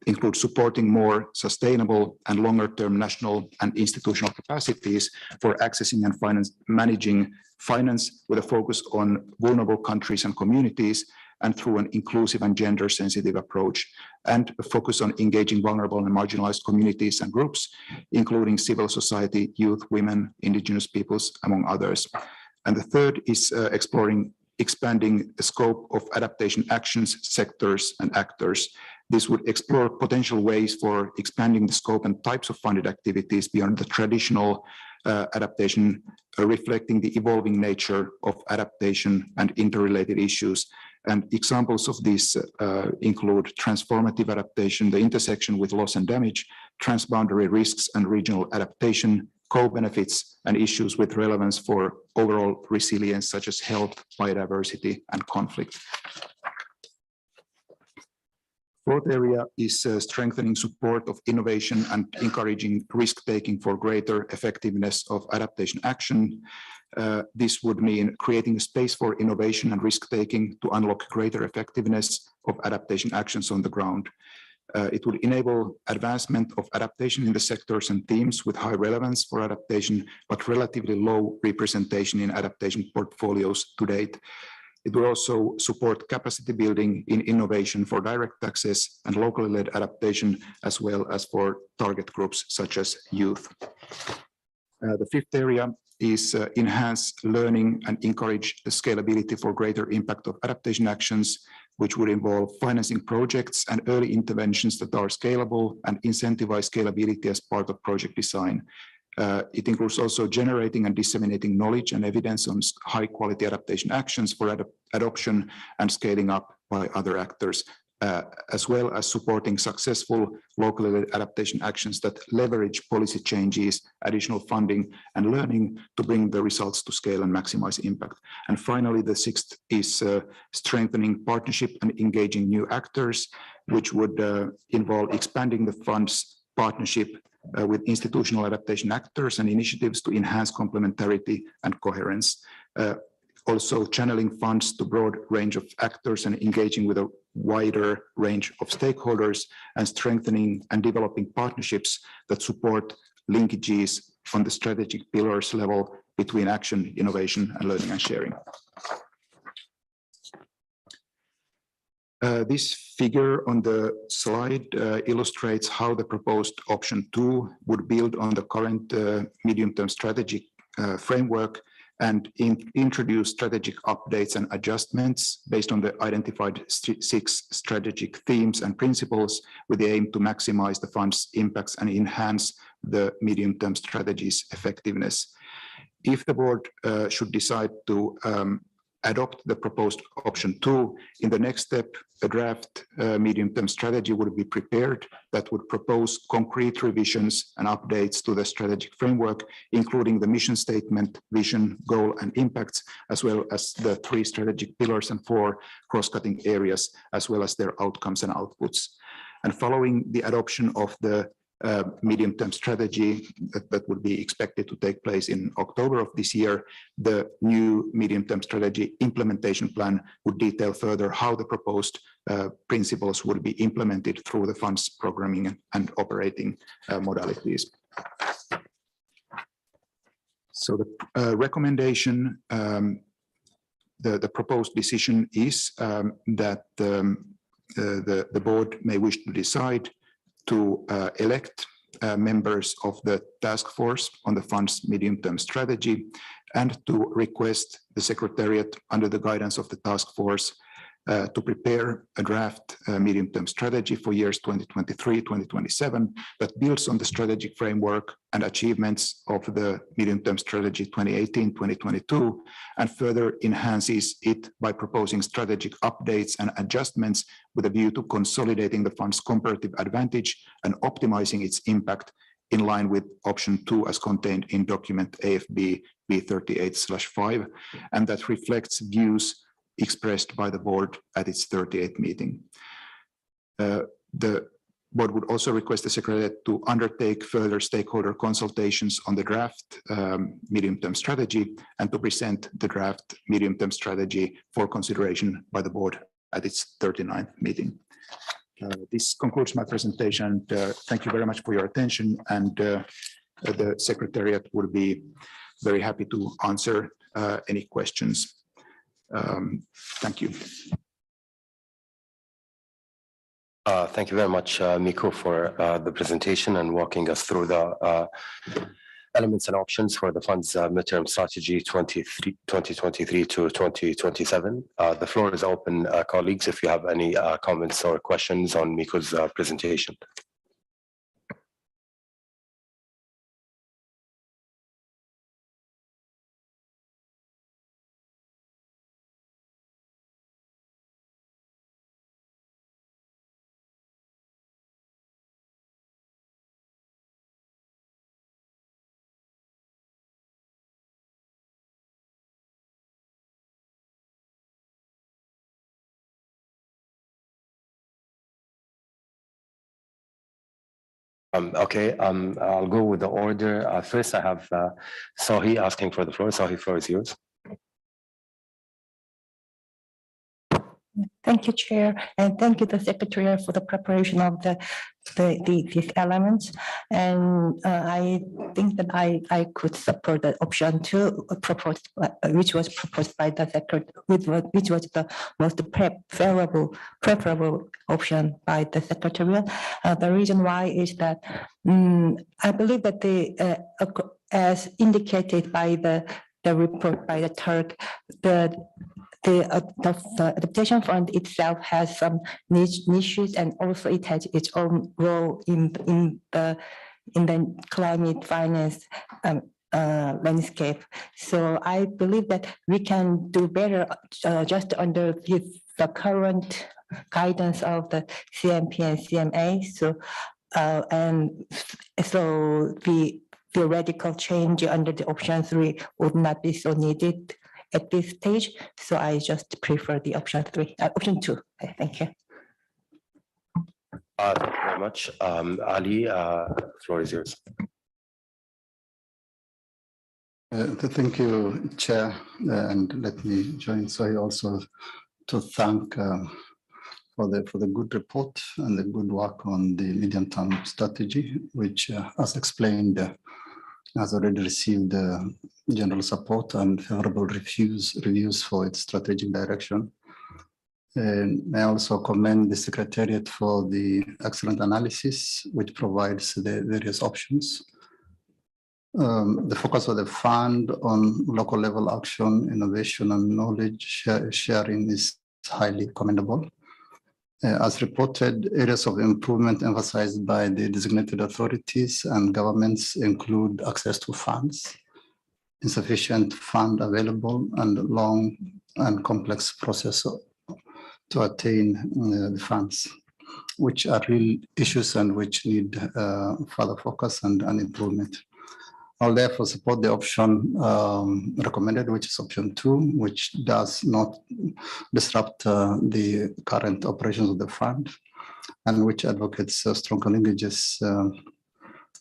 include supporting more sustainable and longer-term national and institutional capacities for accessing and managing finance with a focus on vulnerable countries and communities, and through an inclusive and gender-sensitive approach, and a focus on engaging vulnerable and marginalized communities and groups, including civil society, youth, women, indigenous peoples, among others. And the third is expanding the scope of adaptation actions, sectors, and actors. This would explore potential ways for expanding the scope and types of funded activities beyond the traditional adaptation, reflecting the evolving nature of adaptation and interrelated issues. And examples of these include transformative adaptation, the intersection with loss and damage, transboundary risks and regional adaptation, co-benefits, and issues with relevance for overall resilience, such as health, biodiversity, and conflict. Fourth area is strengthening support of innovation and encouraging risk-taking for greater effectiveness of adaptation action. This would mean creating a space for innovation and risk-taking to unlock greater effectiveness of adaptation actions on the ground. It would enable advancement of adaptation in the sectors and themes with high relevance for adaptation, but relatively low representation in adaptation portfolios to date. It will also support capacity building in innovation for direct access and locally led adaptation, as well as for target groups such as youth. The fifth area is enhance learning and encourage the scalability for greater impact of adaptation actions, which would involve financing projects and early interventions that are scalable and incentivize scalability as part of project design. It includes also generating and disseminating knowledge and evidence on high quality adaptation actions for adoption and scaling up by other actors, as well as supporting successful locally adaptation actions that leverage policy changes, additional funding and learning to bring the results to scale and maximize impact. And finally, the sixth is strengthening partnership and engaging new actors, which would involve expanding the fund's partnership with institutional adaptation actors and initiatives to enhance complementarity and coherence. Also channeling funds to broad range of actors and engaging with a wider range of stakeholders, and strengthening and developing partnerships that support linkages on the strategic pillars level between action, innovation, and learning and sharing. This figure on the slide illustrates how the proposed option 2 would build on the current medium-term strategic framework and introduce strategic updates and adjustments based on the identified 6 strategic themes and principles, with the aim to maximize the fund's impacts and enhance the medium-term strategy's effectiveness. If the board should decide to adopt the proposed option 2, in the next step, a draft medium-term strategy would be prepared that would propose concrete revisions and updates to the strategic framework, including the mission statement, vision, goal, and impacts, as well as the 3 strategic pillars and 4 cross-cutting areas, as well as their outcomes and outputs. And following the adoption of the medium-term strategy that would be expected to take place in October of this year, the new medium-term strategy implementation plan would detail further how the proposed principles would be implemented through the fund's programming and operating modalities. So the recommendation, the proposed decision is that the board may wish to decide to elect members of the task force on the fund's medium-term strategy, and to request the Secretariat, under the guidance of the task force, to prepare a draft medium-term strategy for years 2023-2027 that builds on the strategic framework and achievements of the medium-term strategy 2018-2022, and further enhances it by proposing strategic updates and adjustments with a view to consolidating the fund's comparative advantage and optimizing its impact in line with option 2 as contained in document AFB B38/5, and that reflects views expressed by the board at its 38th meeting. The board would also request the Secretariat to undertake further stakeholder consultations on the draft medium-term strategy, and to present the draft medium-term strategy for consideration by the board at its 39th meeting. This concludes my presentation. Thank you very much for your attention, and the Secretariat would be very happy to answer any questions. Thank you. Thank you very much, Mikko, for the presentation and walking us through the elements and options for the fund's midterm strategy 2023 to 2027. The floor is open, colleagues, if you have any comments or questions on Mikko's presentation. Okay, I'll go with the order. First, I have Sahi asking for the floor. Sahi, floor is yours. Thank you, Chair, and thank you, the Secretary, for the preparation of these elements. And I think that I could support the option 2 proposed, which was proposed by the Secretary, which was the most preferable option by the Secretary. The reason why is that I believe that as indicated by the report by the Turk, the adaptation fund itself has some niches, and also it has its own role in the climate finance landscape. So I believe that we can do better just under the current guidance of the CMP and CMA. So so the theoretical change under the option 3 would not be so needed at this stage. So I just prefer the option 2. Thank you. Thank you very much. Ali, floor is yours. Thank you, Chair, and let me join Sohi also to thank for the good report and the good work on the medium-term strategy, which, as explained, has already received general support and favorable reviews for its strategic direction. And I also commend the Secretariat for the excellent analysis, which provides the various options. The focus of the fund on local level action, innovation, and knowledge sharing is highly commendable. As reported, areas of improvement emphasized by the designated authorities and governments include access to funds, insufficient fund available, and long and complex process to attain the funds, which are real issues and which need further focus and improvement. I'll therefore support the option recommended, which is option 2, which does not disrupt the current operations of the fund, and which advocates stronger linkages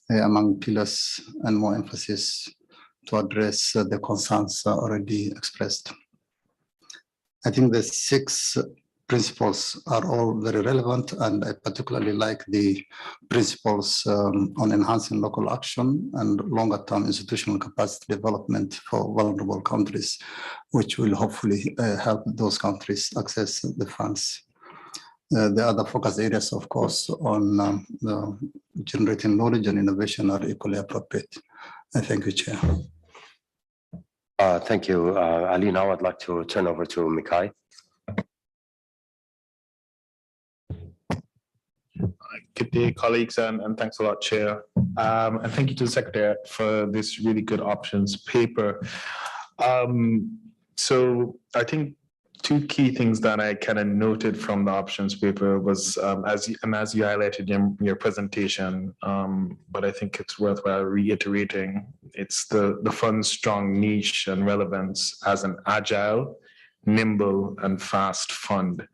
among pillars and more emphasis to address the concerns already expressed. I think the 6 principles are all very relevant, and I particularly like the principles on enhancing local action and longer-term institutional capacity development for vulnerable countries, which will hopefully help those countries access the funds. The other focus areas, of course, on generating knowledge and innovation are equally appropriate. Thank you, Chair. Thank you, Ali. Now I'd like to turn over to Mikhail. Good day, colleagues, and thanks a lot, Chair. And thank you to the Secretary for this really good options paper. So I think 2 key things that I kind of noted from the options paper was, as you highlighted in your presentation, but I think it's worthwhile reiterating, it's the fund's strong niche and relevance as an agile, nimble, and fast fund.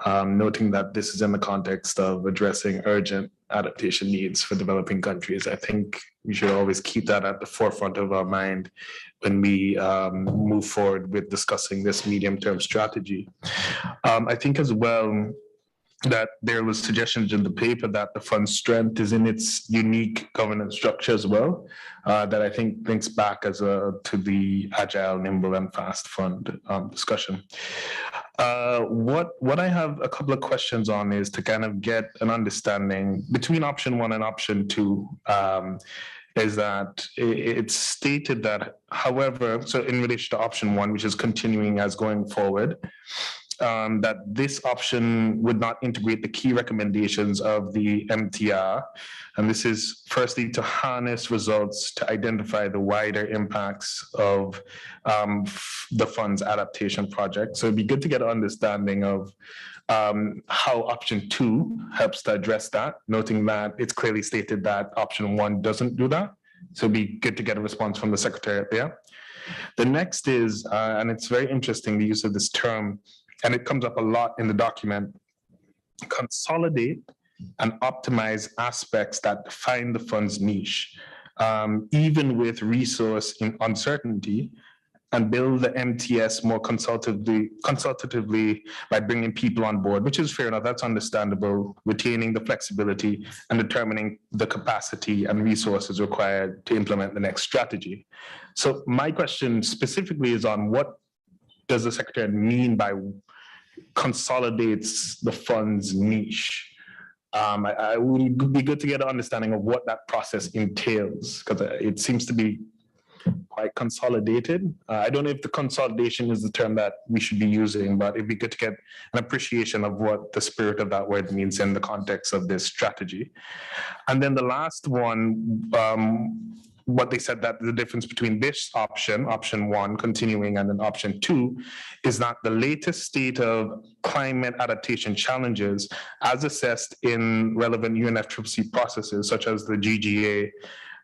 Noting that this is in the context of addressing urgent adaptation needs for developing countries. I think we should always keep that at the forefront of our mind when we move forward with discussing this medium-term strategy. I think as well that there was suggestions in the paper that the fund's strength is in its unique governance structure as well, that I think links back to the agile, nimble, and fast fund discussion. What I have a couple of questions on is to kind of get an understanding between option 1 and option 2, is that it's stated that, however, so in relation to option 1, which is continuing as going forward, that this option would not integrate the key recommendations of the MTR. And this is firstly to harness results to identify the wider impacts of the fund's adaptation project. So it'd be good to get an understanding of how option 2 helps to address that, noting that it's clearly stated that option 1 doesn't do that. So it'd be good to get a response from the Secretariat there. The next is, and it's very interesting, the use of this term, and it comes up a lot in the document, consolidate and optimize aspects that define the fund's niche, even with resource uncertainty, and build the MTS more consultatively by bringing people on board, which is fair enough, that's understandable, retaining the flexibility and determining the capacity and resources required to implement the next strategy. So my question specifically is on what does the Secretary mean by consolidates the fund's niche? I would be good to get an understanding of what that process entails, because it seems to be quite consolidated. I don't know if the consolidation is the term that we should be using, but it'd be good to get an appreciation of what the spirit of that word means in the context of this strategy. And then the last one, what they said that the difference between this option 1, continuing, and then option 2, is that the latest state of climate adaptation challenges as assessed in relevant UNFCCC processes, such as the GGA,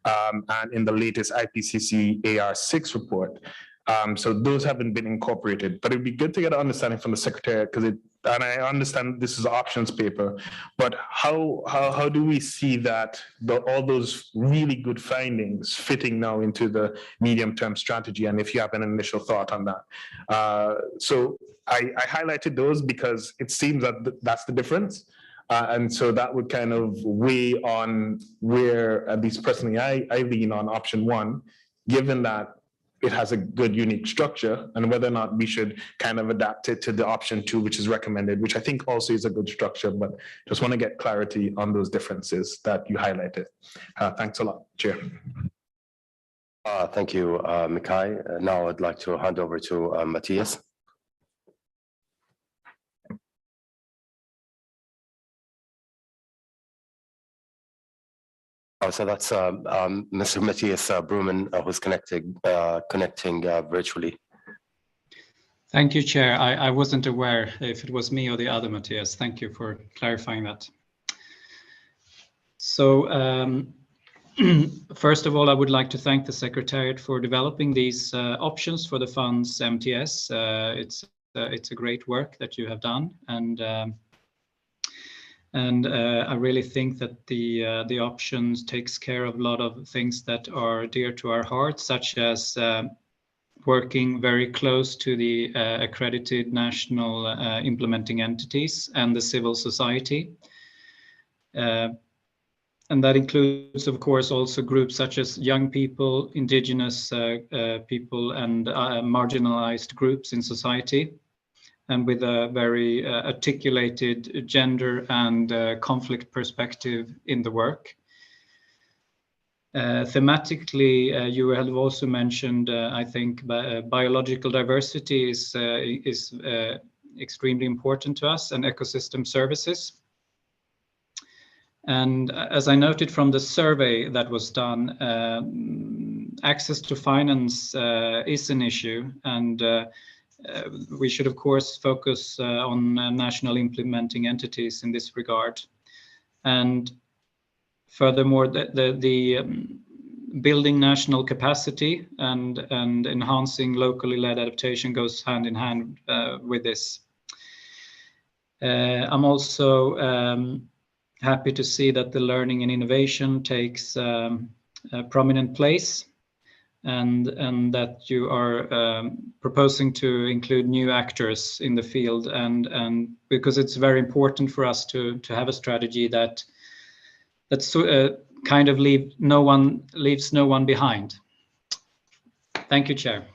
and in the latest IPCC AR6 report. So those haven't been incorporated, but it'd be good to get an understanding from the Secretariat, because and I understand this is an options paper, but how do we see that all those really good findings fitting now into the medium-term strategy, and if you have an initial thought on that? So I highlighted those because it seems that that's the difference. And so that would kind of weigh on where, at least personally, I lean on option 1, given that it has a good unique structure, and whether or not we should kind of adapt it to the option 2, which is recommended, which I think also is a good structure, but just want to get clarity on those differences that you highlighted. Thanks a lot, Chair. Thank you, Mikhail. Now I'd like to hand over to Matthias. So that's Mr. Matthias Bruman, who's connecting virtually. Thank you, Chair. I wasn't aware if it was me or the other Matthias. Thank you for clarifying that. So first of all, I would like to thank the Secretariat for developing these options for the fund's MTS. It's a great work that you have done, and I really think that the options takes care of a lot of things that are dear to our hearts, such as working very close to the accredited national implementing entities and the civil society. And that includes, of course, also groups such as young people, indigenous people, and marginalized groups in society, and with a very articulated gender and conflict perspective in the work. Thematically, you have also mentioned, I think, biological diversity is extremely important to us, and ecosystem services. And as I noted from the survey that was done, access to finance is an issue, and we should, of course, focus on national implementing entities in this regard. And furthermore, the building national capacity and enhancing locally led adaptation goes hand in hand with this. I'm also happy to see that the learning and innovation takes a prominent place, and that you are proposing to include new actors in the field, and because it's very important for us to have a strategy that kind of leaves no one behind. Thank you, Chair.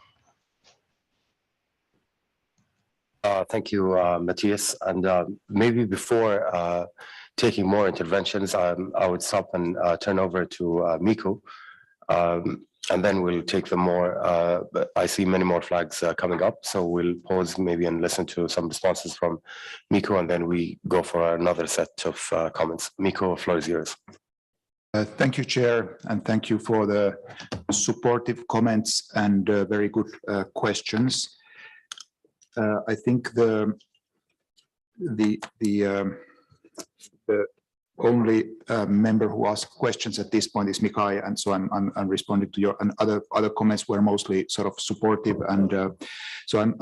Thank you, Matthias. And maybe before taking more interventions, I would stop and turn over to Mikko. And then we'll take them more. But I see many more flags coming up, so we'll pause maybe and listen to some responses from Mikko, and then we go for another set of comments. Mikko, floor is yours. Thank you, Chair, and thank you for the supportive comments and very good questions. I think the only member who asked questions at this point is Mikhail, and so I'm responding to your, and other comments were mostly sort of supportive, and so I'm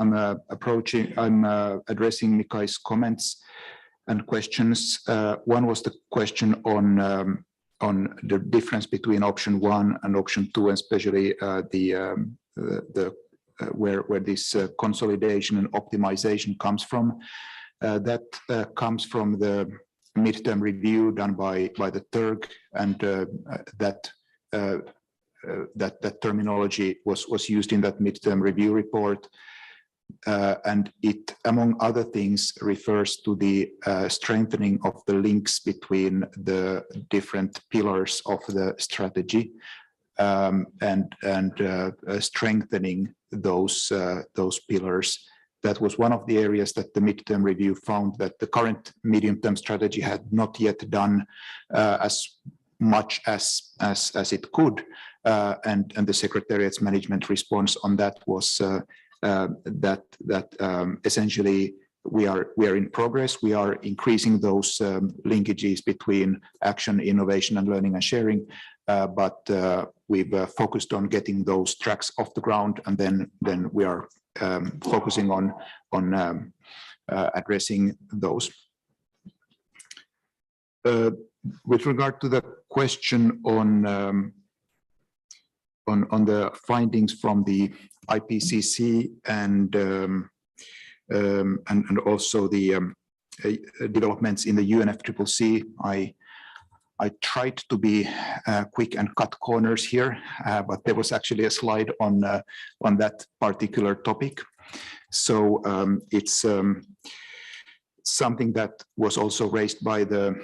addressing Mikhail's comments. and questions. One was the question on the difference between option 1 and option 2, and especially where this consolidation and optimization comes from. That comes from the midterm review done by the TERG, and that terminology was used in that midterm review report. And it, among other things, refers to the strengthening of the links between the different pillars of the strategy, and strengthening those pillars. That was one of the areas that the midterm review found that the current medium-term strategy had not yet done as much as it could, and the Secretariat's management response on that was that essentially we are in progress. We are increasing those linkages between action, innovation, and learning and sharing, but we've focused on getting those tracks off the ground, and then we are focusing on addressing those. With regard to the question on the findings from the IPCC and also the developments in the UNFCCC, I tried to be quick and cut corners here, but there was actually a slide on that particular topic. So it's something that was also raised by the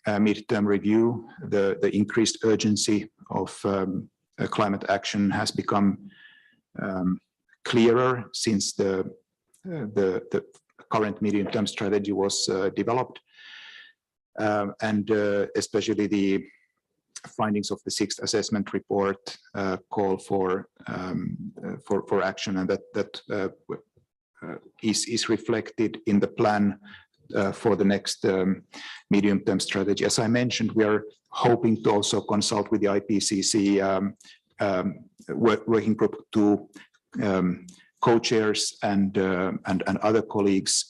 midterm review. The increased urgency of climate action has become clearer since the current medium-term strategy was developed, and especially the findings of the 6th assessment report call for action, and that is reflected in the plan for the next medium-term strategy. As I mentioned, we are hoping to also consult with the IPCC working group 2 co-chairs and other colleagues.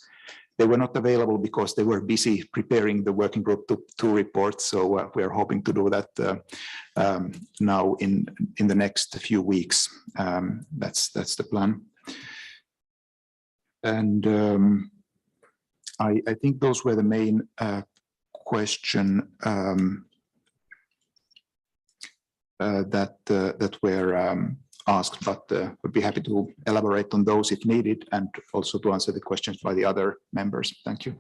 They were not available because they were busy preparing the working group 2 report. So we are hoping to do that now in the next few weeks. That's the plan. And I think those were the main question that were asked, but would be happy to elaborate on those if needed, and also to answer the questions by the other members. Thank you.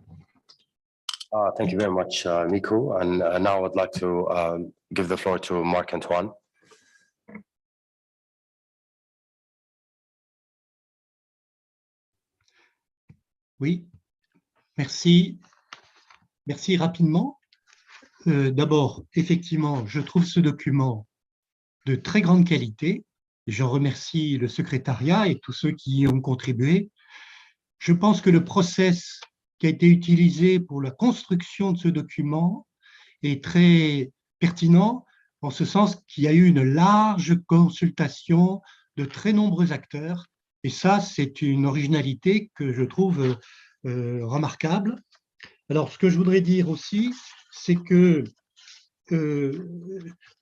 Thank you very much, Nico. And now I'd like to give the floor to Marc-Antoine. Oui, merci. Merci rapidement. D'abord, effectivement, je trouve ce document de très grande qualité. Je remercie le secrétariat et tous ceux qui y ont contribué. Je pense que le process qui a été utilisé pour la construction de ce document est très pertinent, en ce sens qu'il y a eu une large consultation de très nombreux acteurs. Et ça, c'est une originalité que je trouve remarquable. Alors, ce que je voudrais dire aussi, c'est que,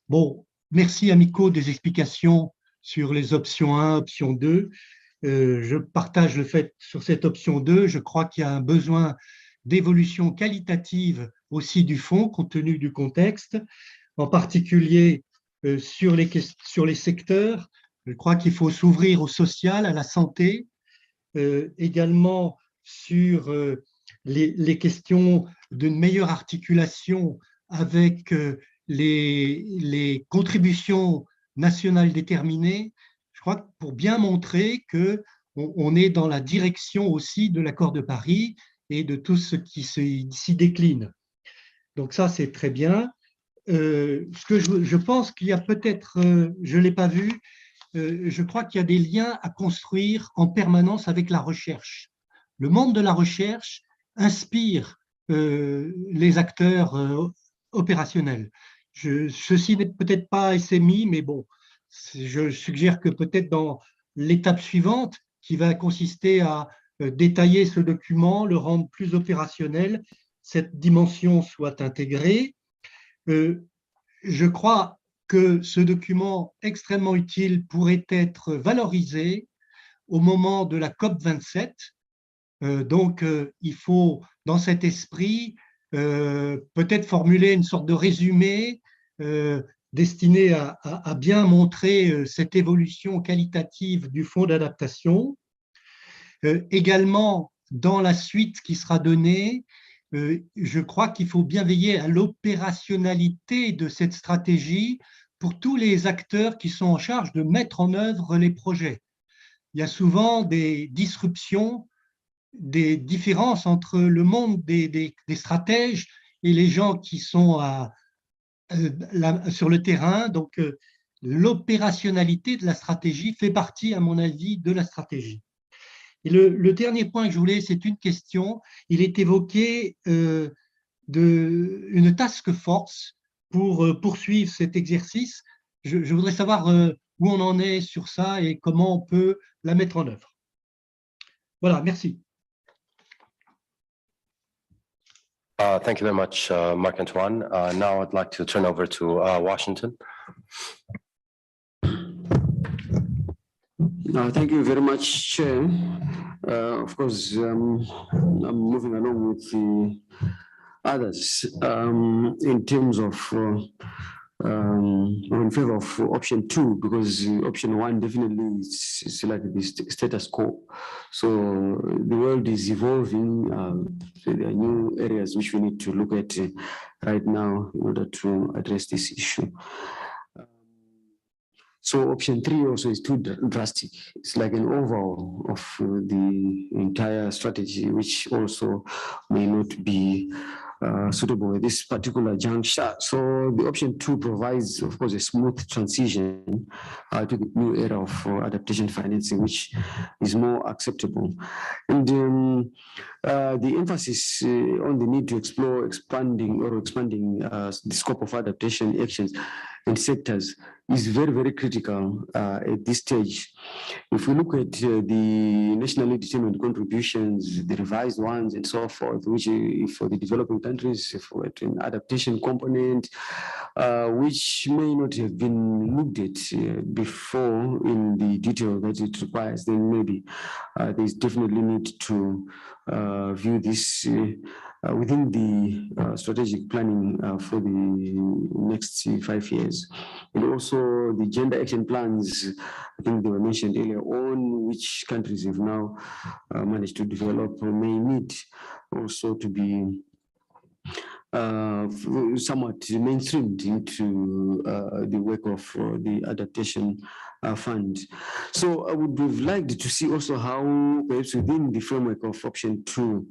bon, merci à Miko des explications sur les options 1, option 2. Je partage le fait sur cette option 2. Je crois qu'il y a un besoin d'évolution qualitative aussi du fond, compte tenu du contexte, en particulier sur les secteurs. Je crois qu'il faut s'ouvrir au social, à la santé, également sur les questions d'une meilleure articulation avec les contributions nationales déterminées. Je crois que pour bien montrer qu'on est dans la direction aussi de l'accord de Paris et de tout ce qui s'y décline. Donc ça, c'est très bien. Ce que je pense qu'il y a peut-être, je ne l'ai pas vu, je crois qu'il y a des liens à construire en permanence avec la recherche. Le monde de la recherche inspire les acteurs opérationnels. Ceci n'est peut-être pas SMI, mais bon, je suggère que peut-être dans l'étape suivante, qui va consister à détailler ce document, le rendre plus opérationnel, cette dimension soit intégrée. Je crois que ce document extrêmement utile pourrait être valorisé au moment de la COP27. Donc, il faut, dans cet esprit, peut-être formuler une sorte de résumé destiné à bien montrer cette évolution qualitative du fonds d'adaptation. Également, dans la suite qui sera donnée, je crois qu'il faut bien veiller à l'opérationnalité de cette stratégie pour tous les acteurs qui sont en charge de mettre en œuvre les projets. Il y a souvent des disruptions, des différences entre le monde des stratèges et les gens qui sont sur le terrain. Donc, l'opérationnalité de la stratégie fait partie, à mon avis, de la stratégie. Et le dernier point que je voulais, c'est une question. Il est évoqué une task force pour poursuivre cet exercice. Je voudrais savoir où on en est sur ça et comment on peut la mettre en œuvre. Voilà, merci. Thank you very much, Marc-Antoine. Now I'd like to turn over to Washington. Thank you very much, Chair. Of course, I'm moving along with the others in terms of in favor of option 2, because option 1 definitely is like the status quo. So the world is evolving. There are new areas which we need to look at right now in order to address this issue. So option 3 also is too drastic. It's like an overhaul of the entire strategy, which also may not be suitable at this particular juncture. So the option 2 provides, of course, a smooth transition to the new era of adaptation financing, which is more acceptable. And the emphasis on the need to explore expanding the scope of adaptation actions and sectors is very, very critical at this stage. If we look at the nationally determined contributions, the revised ones and so forth, which for the developing countries, for an adaptation component, which may not have been looked at before in the detail that it requires, then maybe there's definitely need to view this within the strategic planning for the next 5 years. And also the gender action plans, I think they were mentioned earlier on, which countries have now managed to develop, may need also to be somewhat mainstreamed into the work of the adaptation fund. So I would have liked to see also how perhaps within the framework of option 2,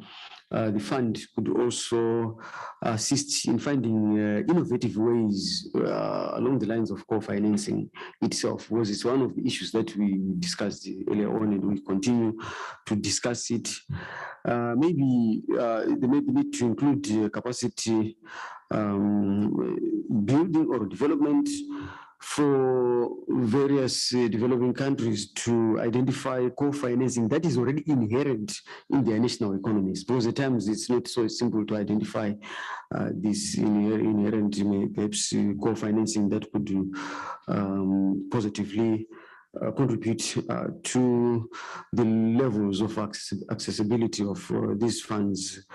the fund could also assist in finding innovative ways along the lines of co-financing itself, because it's one of the issues that we discussed earlier on, and we continue to discuss it. Maybe there may be need to include capacity building or development for various developing countries to identify co-financing that is already inherent in their national economies, because at times it's not so simple to identify this inherent perhaps co-financing that could positively contribute to the levels of accessibility of these funds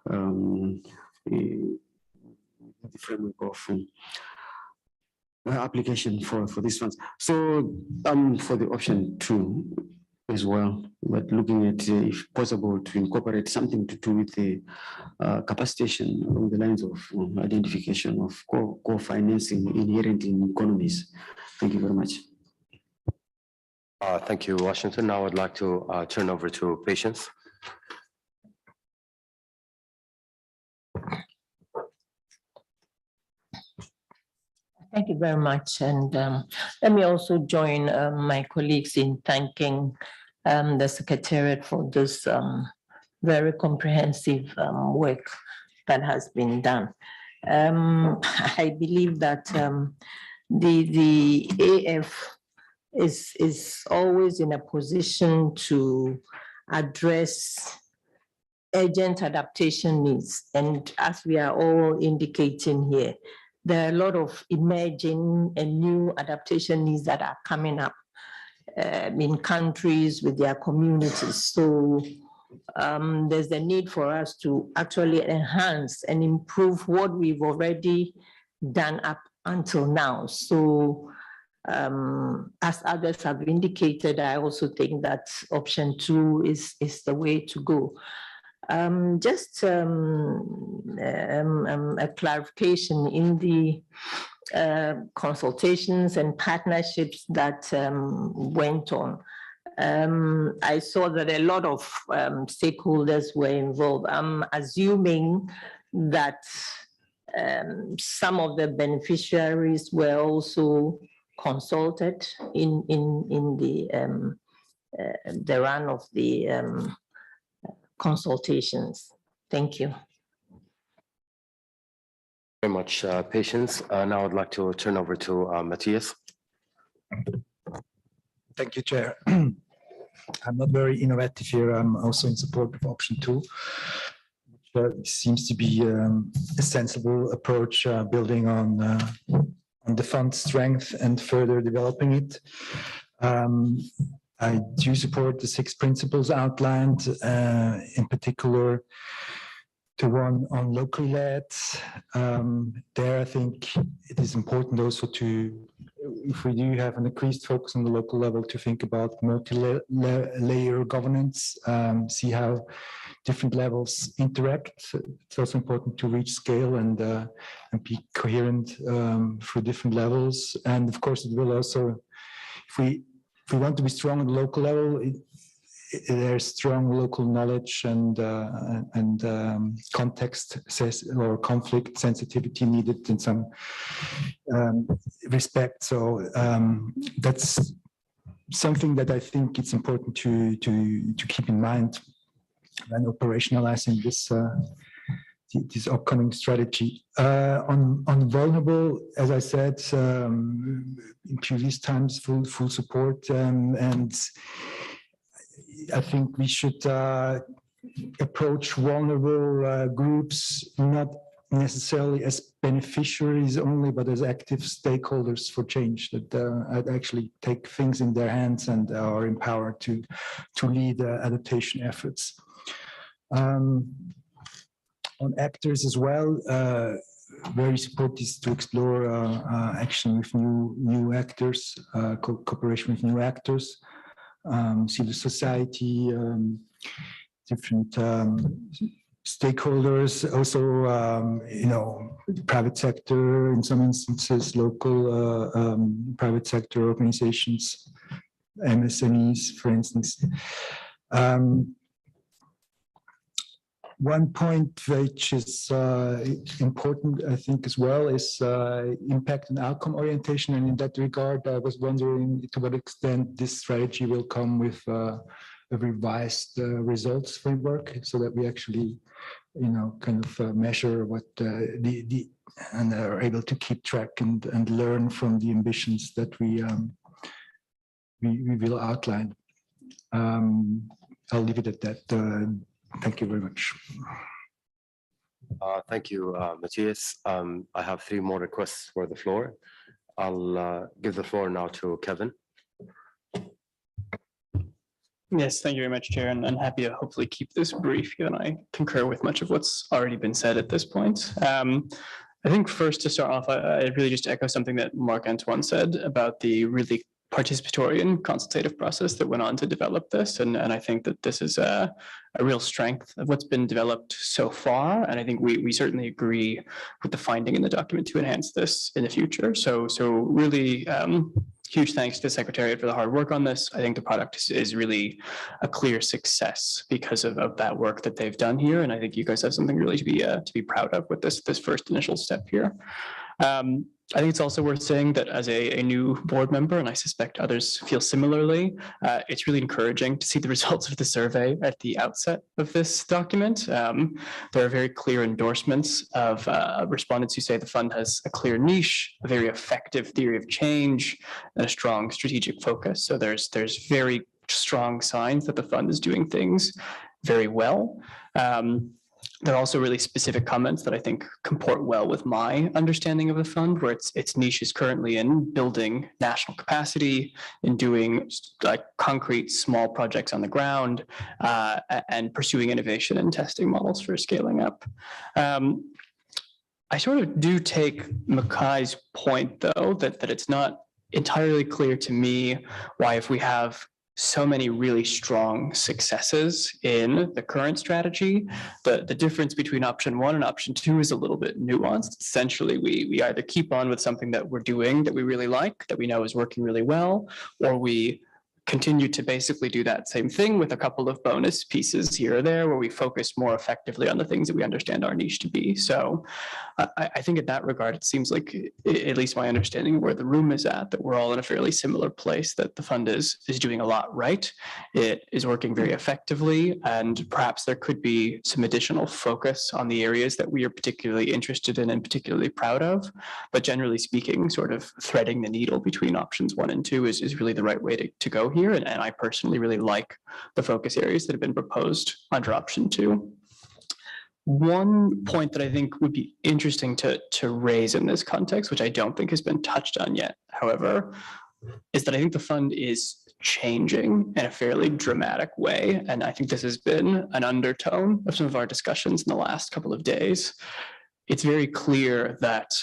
in the framework of application for these funds. So for the option 2 as well, but looking at if possible to incorporate something to do with the capacitation along the lines of identification of co-financing inherent in economies. Thank you very much. Thank you, Washington. Now I'd like to turn over to Patience. Thank you very much. And let me also join my colleagues in thanking the Secretariat for this very comprehensive work that has been done. I believe that the AF is always in a position to address urgent adaptation needs. And as we are all indicating here, there are a lot of emerging and new adaptation needs that are coming up in countries with their communities. So there's the need for us to actually enhance and improve what we've already done up until now. So as others have indicated, I also think that option 2 is the way to go. Just a clarification in the consultations and partnerships that went on. I saw that a lot of stakeholders were involved. I'm assuming that some of the beneficiaries were also consulted in the run of the consultations. Thank you. Very much patience. Now I'd like to turn over to Matthias. Thank you, Chair. I'm not very innovative here. I'm also in support of option 2, which seems to be a sensible approach, building on the fund's strength and further developing it. I do support the 6 principles outlined, in particular the one on locally led. There, I think it is important also to, if we do have an increased focus on the local level, to think about multi-layer governance, see how different levels interact. It's also important to reach scale and be coherent through different levels. And of course, it will also, if we want to be strong at the local level, there's strong local knowledge and context or conflict sensitivity needed in some respect. So that's something that I think it's important to keep in mind when operationalizing this upcoming strategy. On vulnerable, as I said, in previous times, full support, and I think we should approach vulnerable groups not necessarily as beneficiaries only, but as active stakeholders for change, that actually take things in their hands and are empowered to lead adaptation efforts. On actors as well, very supportive to explore action with new actors, cooperation with new actors. Civil society, different stakeholders, also, private sector, in some instances, local private sector organizations, MSMEs, for instance. One point which is important, I think, as well, is impact and outcome orientation. And in that regard, I was wondering to what extent this strategy will come with a revised results framework, so that we actually, kind of measure what and are able to keep track and learn from the ambitions that we will outline. I'll leave it at that. Thank you very much. Thank you, Matthias. I have 3 more requests for the floor. I'll give the floor now to Kevin. Yes, thank you very much, Chair, and I'm happy to hopefully keep this brief, and I concur with much of what's already been said at this point. I think first, to start off, I really just echo something that Marc-Antoine said about the really participatory and consultative process that went on to develop this. And I think that this is a real strength of what's been developed so far. And I think we certainly agree with the finding in the document to enhance this in the future. So really huge thanks to the Secretariat for the hard work on this. I think the product is really a clear success because of that work that they've done here. And I think you guys have something really to be proud of with this first initial step here. I think it's also worth saying that as a new board member, and I suspect others feel similarly, it's really encouraging to see the results of the survey at the outset of this document. There are very clear endorsements of respondents who say the fund has a clear niche, a very effective theory of change, and a strong strategic focus. So there's very strong signs that the fund is doing things very well. There are also really specific comments that I think comport well with my understanding of the fund, where its niche is currently in building national capacity, in doing like concrete small projects on the ground, and pursuing innovation and testing models for scaling up. I sort of do take Makai's point, though, that it's not entirely clear to me why, if we have so many really strong successes in the current strategy, the difference between option 1 and option 2 is a little bit nuanced. Essentially, we either keep on with something that we're doing that we really like, that we know is working really well, or we continue to basically do that same thing with a couple of bonus pieces here or there, where we focus more effectively on the things that we understand our niche to be. So I think in that regard, it seems like, at least my understanding of where the room is at, that we're all in a fairly similar place, that the fund is doing a lot right. It is working very effectively, and perhaps there could be some additional focus on the areas that we are particularly interested in and particularly proud of. But generally speaking, sort of threading the needle between options 1 and 2 is really the right way to go here. And I personally really like the focus areas that have been proposed under option 2. One point that I think would be interesting to raise in this context, which I don't think has been touched on yet, however, is that I think the fund is changing in a fairly dramatic way. And I think this has been an undertone of some of our discussions in the last couple of days. It's very clear that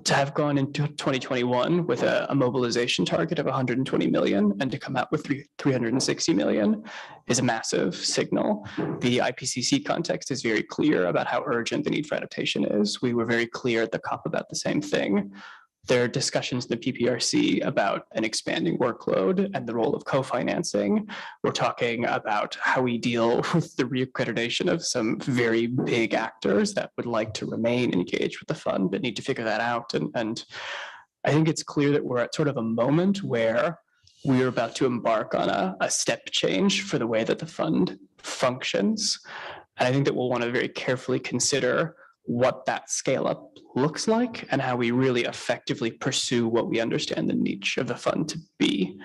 to have gone into 2021 with a mobilization target of 120 million and to come out with 360 million is a massive signal. The IPCC context is very clear about how urgent the need for adaptation is. We were very clear at the COP about the same thing. There are discussions in the PPRC about an expanding workload and the role of co-financing. We're talking about how we deal with the reaccreditation of some very big actors that would like to remain engaged with the fund, but need to figure that out. And I think it's clear that we're at sort of a moment where we're about to embark on a step change for the way that the fund functions. And I think that we'll want to very carefully consider what that scale up looks like and how we really effectively pursue what we understand the niche of the fund to be.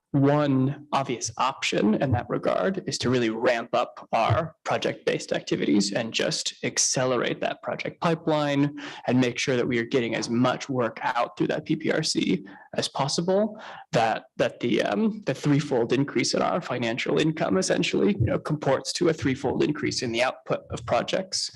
One obvious option in that regard is to really ramp up our project-based activities and just accelerate that project pipeline and make sure that we are getting as much work out through that PPRC as possible, that the threefold increase in our financial income essentially, comports to a threefold increase in the output of projects,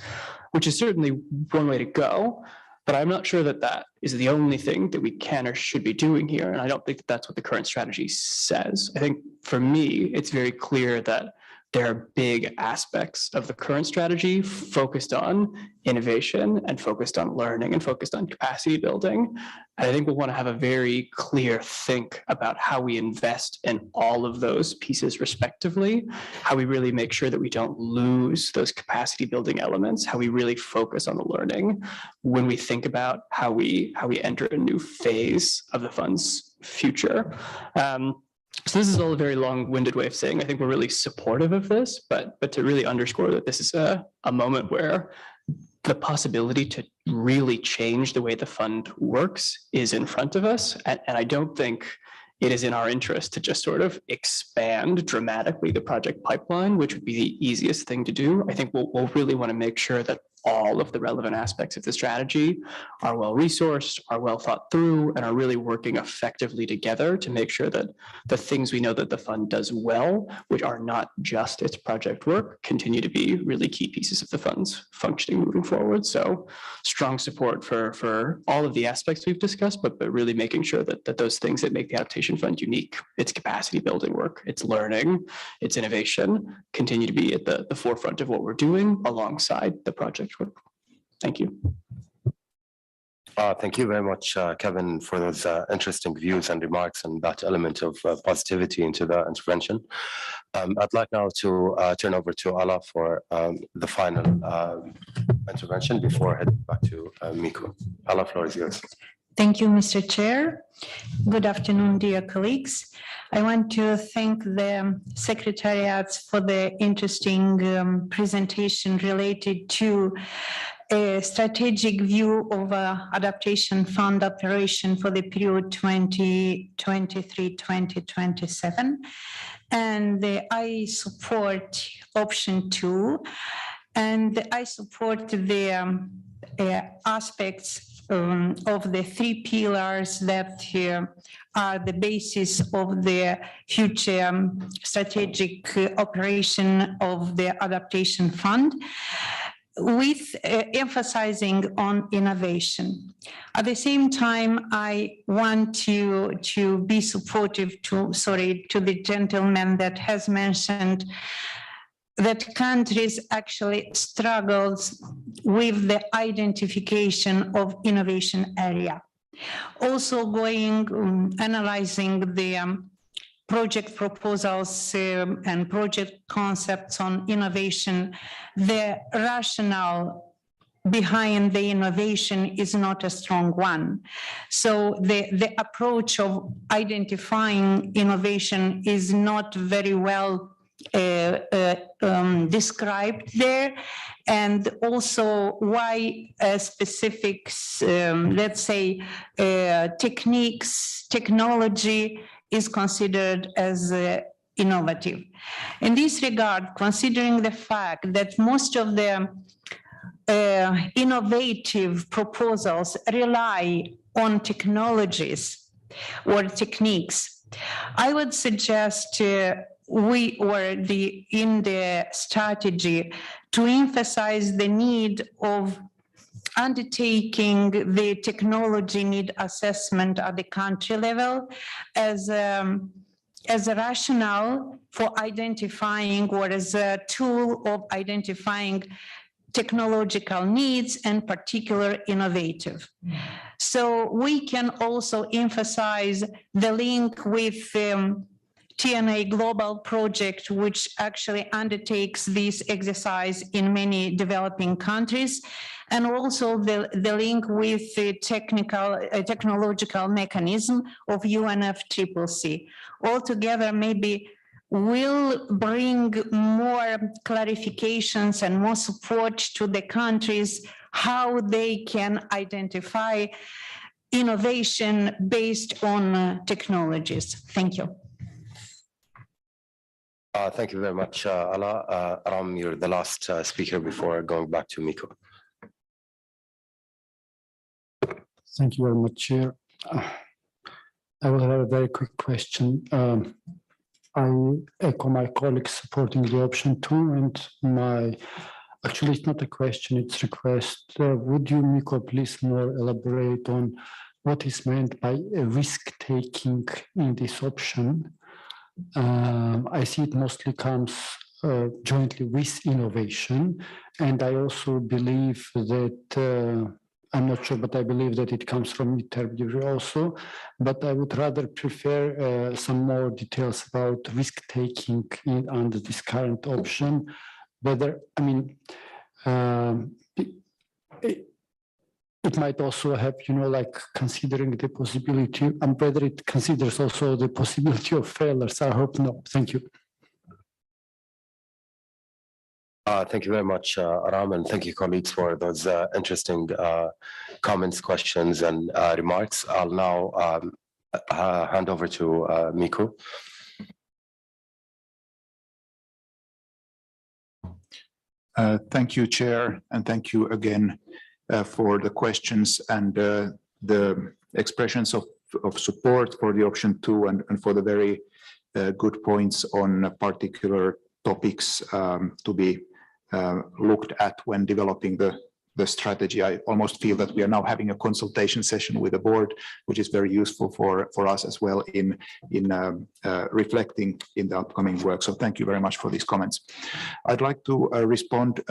which is certainly one way to go. But I'm not sure that that is the only thing that we can or should be doing here. And I don't think that that's what the current strategy says. I think for me, it's very clear that there are big aspects of the current strategy focused on innovation and focused on learning and focused on capacity building. And I think we'll want to have a very clear think about how we invest in all of those pieces respectively, how we really make sure that we don't lose those capacity building elements, how we really focus on the learning when we think about how we enter a new phase of the fund's future. So this is all a very long-winded way of saying I think we're really supportive of this, but to really underscore that this is a moment where the possibility to really change the way the fund works is in front of us. And I don't think it is in our interest to just sort of expand dramatically the project pipeline, which would be the easiest thing to do. I think we'll really want to make sure that all of the relevant aspects of the strategy are well resourced, are well thought through, and are really working effectively together to make sure that the things we know that the fund does well, which are not just its project work, continue to be really key pieces of the fund's functioning moving forward. So strong support for all of the aspects we've discussed, but really making sure that those things that make the adaptation fund unique, its capacity building work, its learning, its innovation, continue to be at the forefront of what we're doing alongside the project work. Thank you. Thank you very much, Kevin, for those interesting views and remarks and that element of positivity into the intervention. I'd like now to turn over to Ala for the final intervention before heading back to Miko. Ala, floor is yours. Thank you, Mr. Chair. Good afternoon, dear colleagues. I want to thank the secretariats for the interesting presentation related to a strategic view of adaptation fund operation for the period 2023-2027. And I support option 2, and I support the aspects of the 3 pillars that are the basis of the future strategic operation of the adaptation fund, with emphasizing on innovation. At the same time, I want to be supportive to the gentleman that has mentioned that countries actually struggles with the identification of innovation area. Also analyzing the project proposals and project concepts on innovation, the rationale behind the innovation is not a strong one. So the approach of identifying innovation is not very well described there, and also why specifics, let's say, technology is considered as innovative. In this regard, considering the fact that most of the innovative proposals rely on technologies or techniques, I would suggest in the strategy to emphasize the need of undertaking the technology need assessment at the country level as a rationale for identifying, or as a tool of identifying technological needs and particular innovative. So we can also emphasize the link with TNA Global Project, which actually undertakes this exercise in many developing countries, and also the link with the technological mechanism of UNFCCC. Altogether, maybe will bring more clarifications and more support to the countries how they can identify innovation based on technologies. Thank you. Thank you very much, Ala. Ram, you're the last speaker before going back to Miko. Thank you very much, Chair. I will have a very quick question. I echo my colleagues supporting the option 2, and actually it's not a question, it's a request. Would you, Miko, please more elaborate on what is meant by risk-taking in this option? I see it mostly comes jointly with innovation, and I also believe that I'm not sure, but I believe that it comes from midterm review also, but I would rather prefer some more details about risk-taking under this current option. Whether, I mean, it might also have, like considering the possibility, and whether it considers also the possibility of failures. I hope no. Thank you. Thank you very much, Ram, and thank you, colleagues, for those interesting comments, questions, and remarks. I'll now hand over to Miko. Thank you, Chair, and thank you again for the questions and the expressions of support for the option 2 and for the very good points on particular topics to be looked at when developing the strategy. I almost feel that we are now having a consultation session with the board, which is very useful for us as well in reflecting in the upcoming work. So thank you very much for these comments. I'd like to respond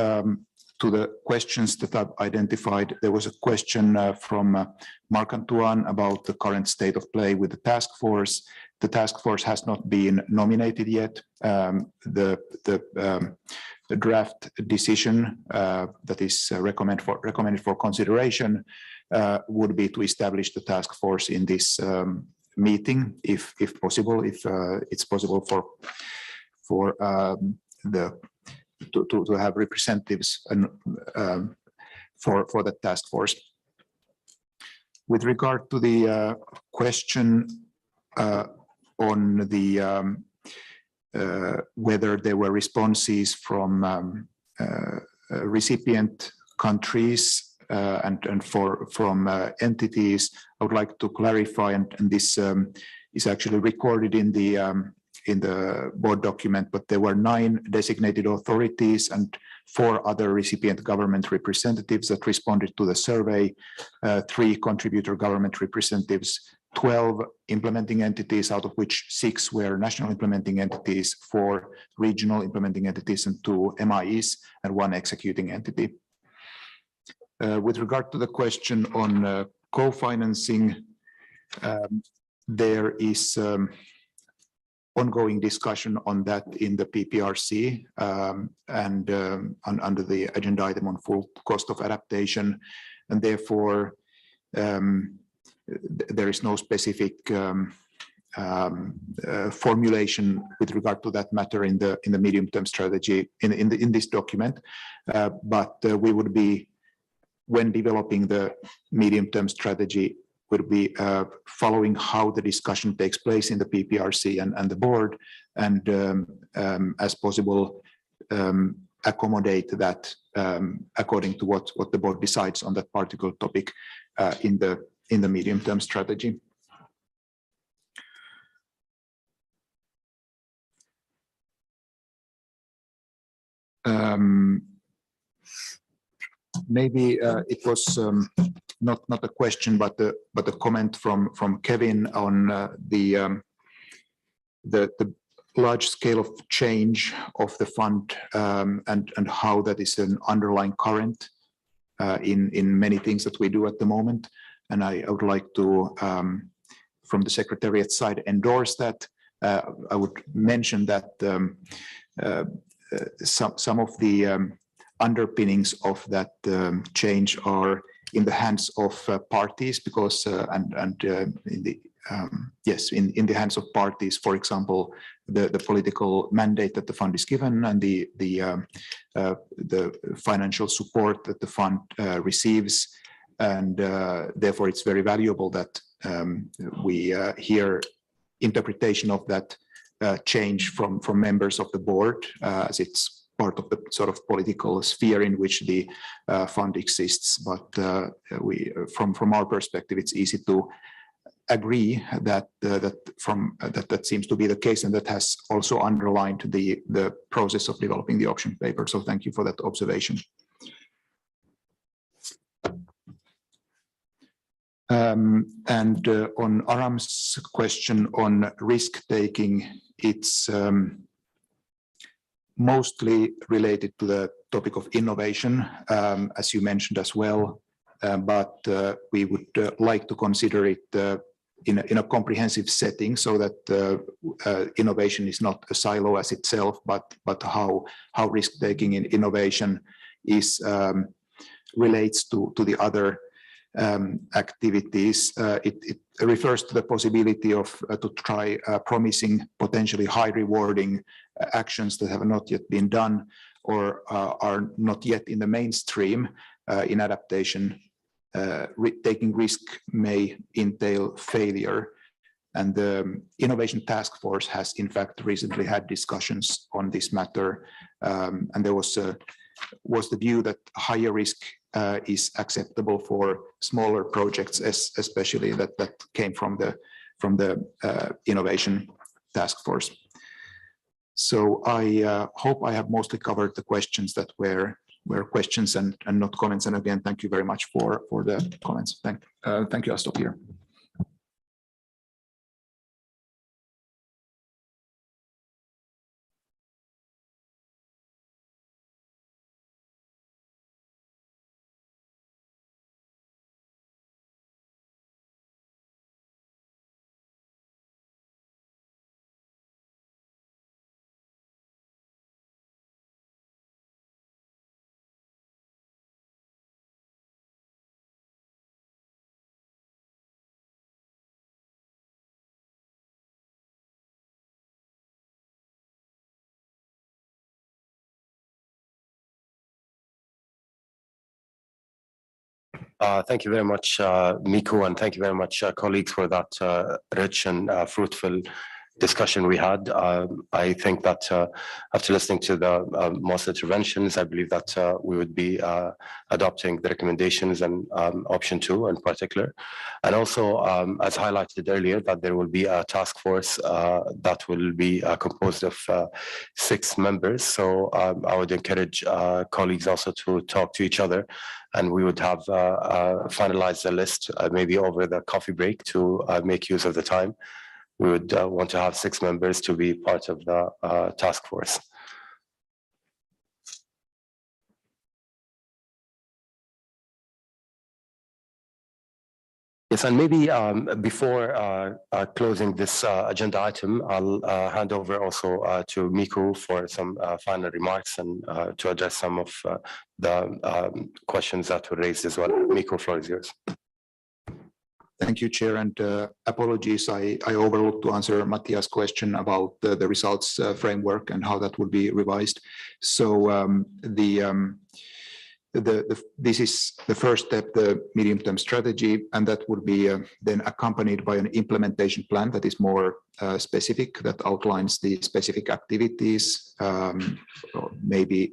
to the questions that I've identified. There was a question from Marc-Antoine about the current state of play with the task force. The task force has not been nominated yet. The draft decision that is recommended for consideration would be to establish the task force in this meeting, if possible, if it's possible to have representatives for the task force. With regard to the question on the whether there were responses from recipient countries and from entities, I would like to clarify, and this is actually recorded in the board document, but there were 9 designated authorities and 4 other recipient government representatives that responded to the survey, 3 contributor government representatives, 12 implementing entities, out of which 6 were national implementing entities, 4 regional implementing entities, and 2 MIEs, and 1 executing entity. With regard to the question on co-financing, there is ongoing discussion on that in the PPRC and under the agenda item on full cost of adaptation, and therefore there is no specific formulation with regard to that matter in the medium-term strategy in this document, but we would be, when developing the medium-term strategy, would be following how the discussion takes place in the PPRC and the board, and as possible accommodate that according to what the board decides on that particular topic in the medium-term strategy. Maybe it was not a question, but a comment from Kevin on the large scale of change of the fund and how that is an underlying current in many things that we do at the moment. And I would like to, from the Secretariat side, endorse that. I would mention that some of the underpinnings of that change are in the hands of parties, because in the hands of parties. For example, the political mandate that the fund is given and the financial support that the fund receives, and therefore it's very valuable that we hear interpretation of that change from members of the board, as it's part of the sort of political sphere in which the fund exists. But from our perspective, it's easy to agree that that seems to be the case, and that has also underlined the process of developing the option paper. So thank you for that observation. And on Aram's question on risk taking, it's mostly related to the topic of innovation, as you mentioned as well, but we would like to consider it in a comprehensive setting, so that innovation is not a silo as itself, but how risk-taking in innovation is relates to the other activities. It refers to the possibility of to try promising potentially high rewarding actions that have not yet been done or are not yet in the mainstream in adaptation. Taking risk may entail failure, and the Innovation Task Force has in fact recently had discussions on this matter, and there was the view that higher risk is acceptable for smaller projects, especially that came from the Innovation Task Force. So I hope I have mostly covered the questions that were questions and not comments. And again, thank you very much for the comments. Thank you. I'll stop here. Thank you very much, Miko, and thank you very much, colleagues, for that rich and fruitful discussion we had. I think that after listening to the most interventions, I believe that we would be adopting the recommendations and option 2 in particular. And also, as highlighted earlier, that there will be a task force that will be composed of 6 members. So I would encourage colleagues also to talk to each other, and we would have finalized the list maybe over the coffee break to make use of the time. We would want to have 6 members to be part of the task force. Yes, and maybe before closing this agenda item, I'll hand over also to Miko for some final remarks and to address some of the questions that were raised as well. Miko, floor is yours. Thank you, Chair, and apologies. I overlooked to answer Matthias' question about the results framework and how that would be revised. So this is the first step, the medium-term strategy, and that would be then accompanied by an implementation plan that is more specific, that outlines the specific activities, maybe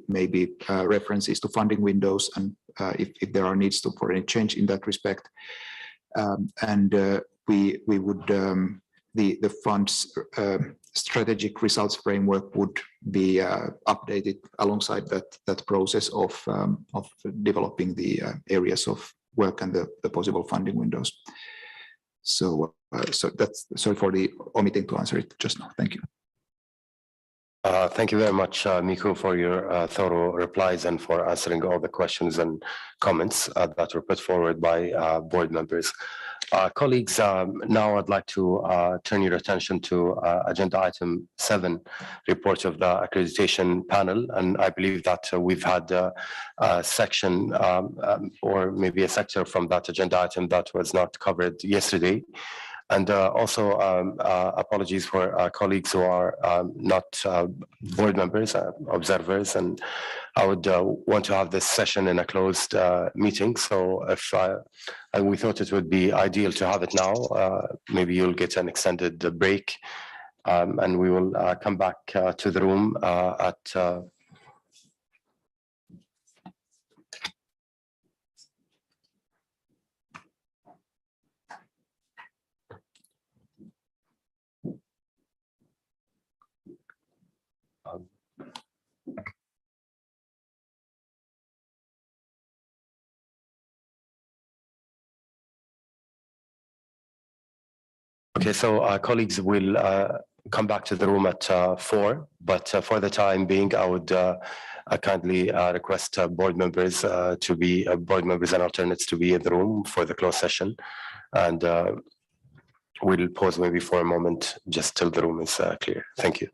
references to funding windows, and if there are needs for any change in that respect. We would the fund's strategic results framework would be updated alongside that process of developing the areas of work and the possible funding windows. So that's sorry for the omitting to answer it just now. Thank you. Thank you very much, Miko, for your thorough replies and for answering all the questions and comments that were put forward by board members. Colleagues, now I'd like to turn your attention to agenda item 7, report of the accreditation panel. And I believe that we've had a section or maybe a sector from that agenda item that was not covered yesterday. And also apologies for colleagues who are not board members, observers, and I would want to have this session in a closed meeting. So if we thought it would be ideal to have it now, maybe you'll get an extended break, and we will come back to the room at okay, so colleagues will come back to the room at 4, but for the time being, I would kindly request board members to be board members and alternates to be in the room for the closed session, and we'll pause maybe for a moment just till the room is clear. Thank you.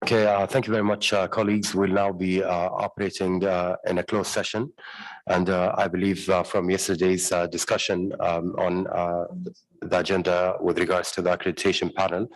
Okay, thank you very much, colleagues. We'll now be operating in a closed session. And I believe from yesterday's discussion on the agenda with regards to the accreditation panel,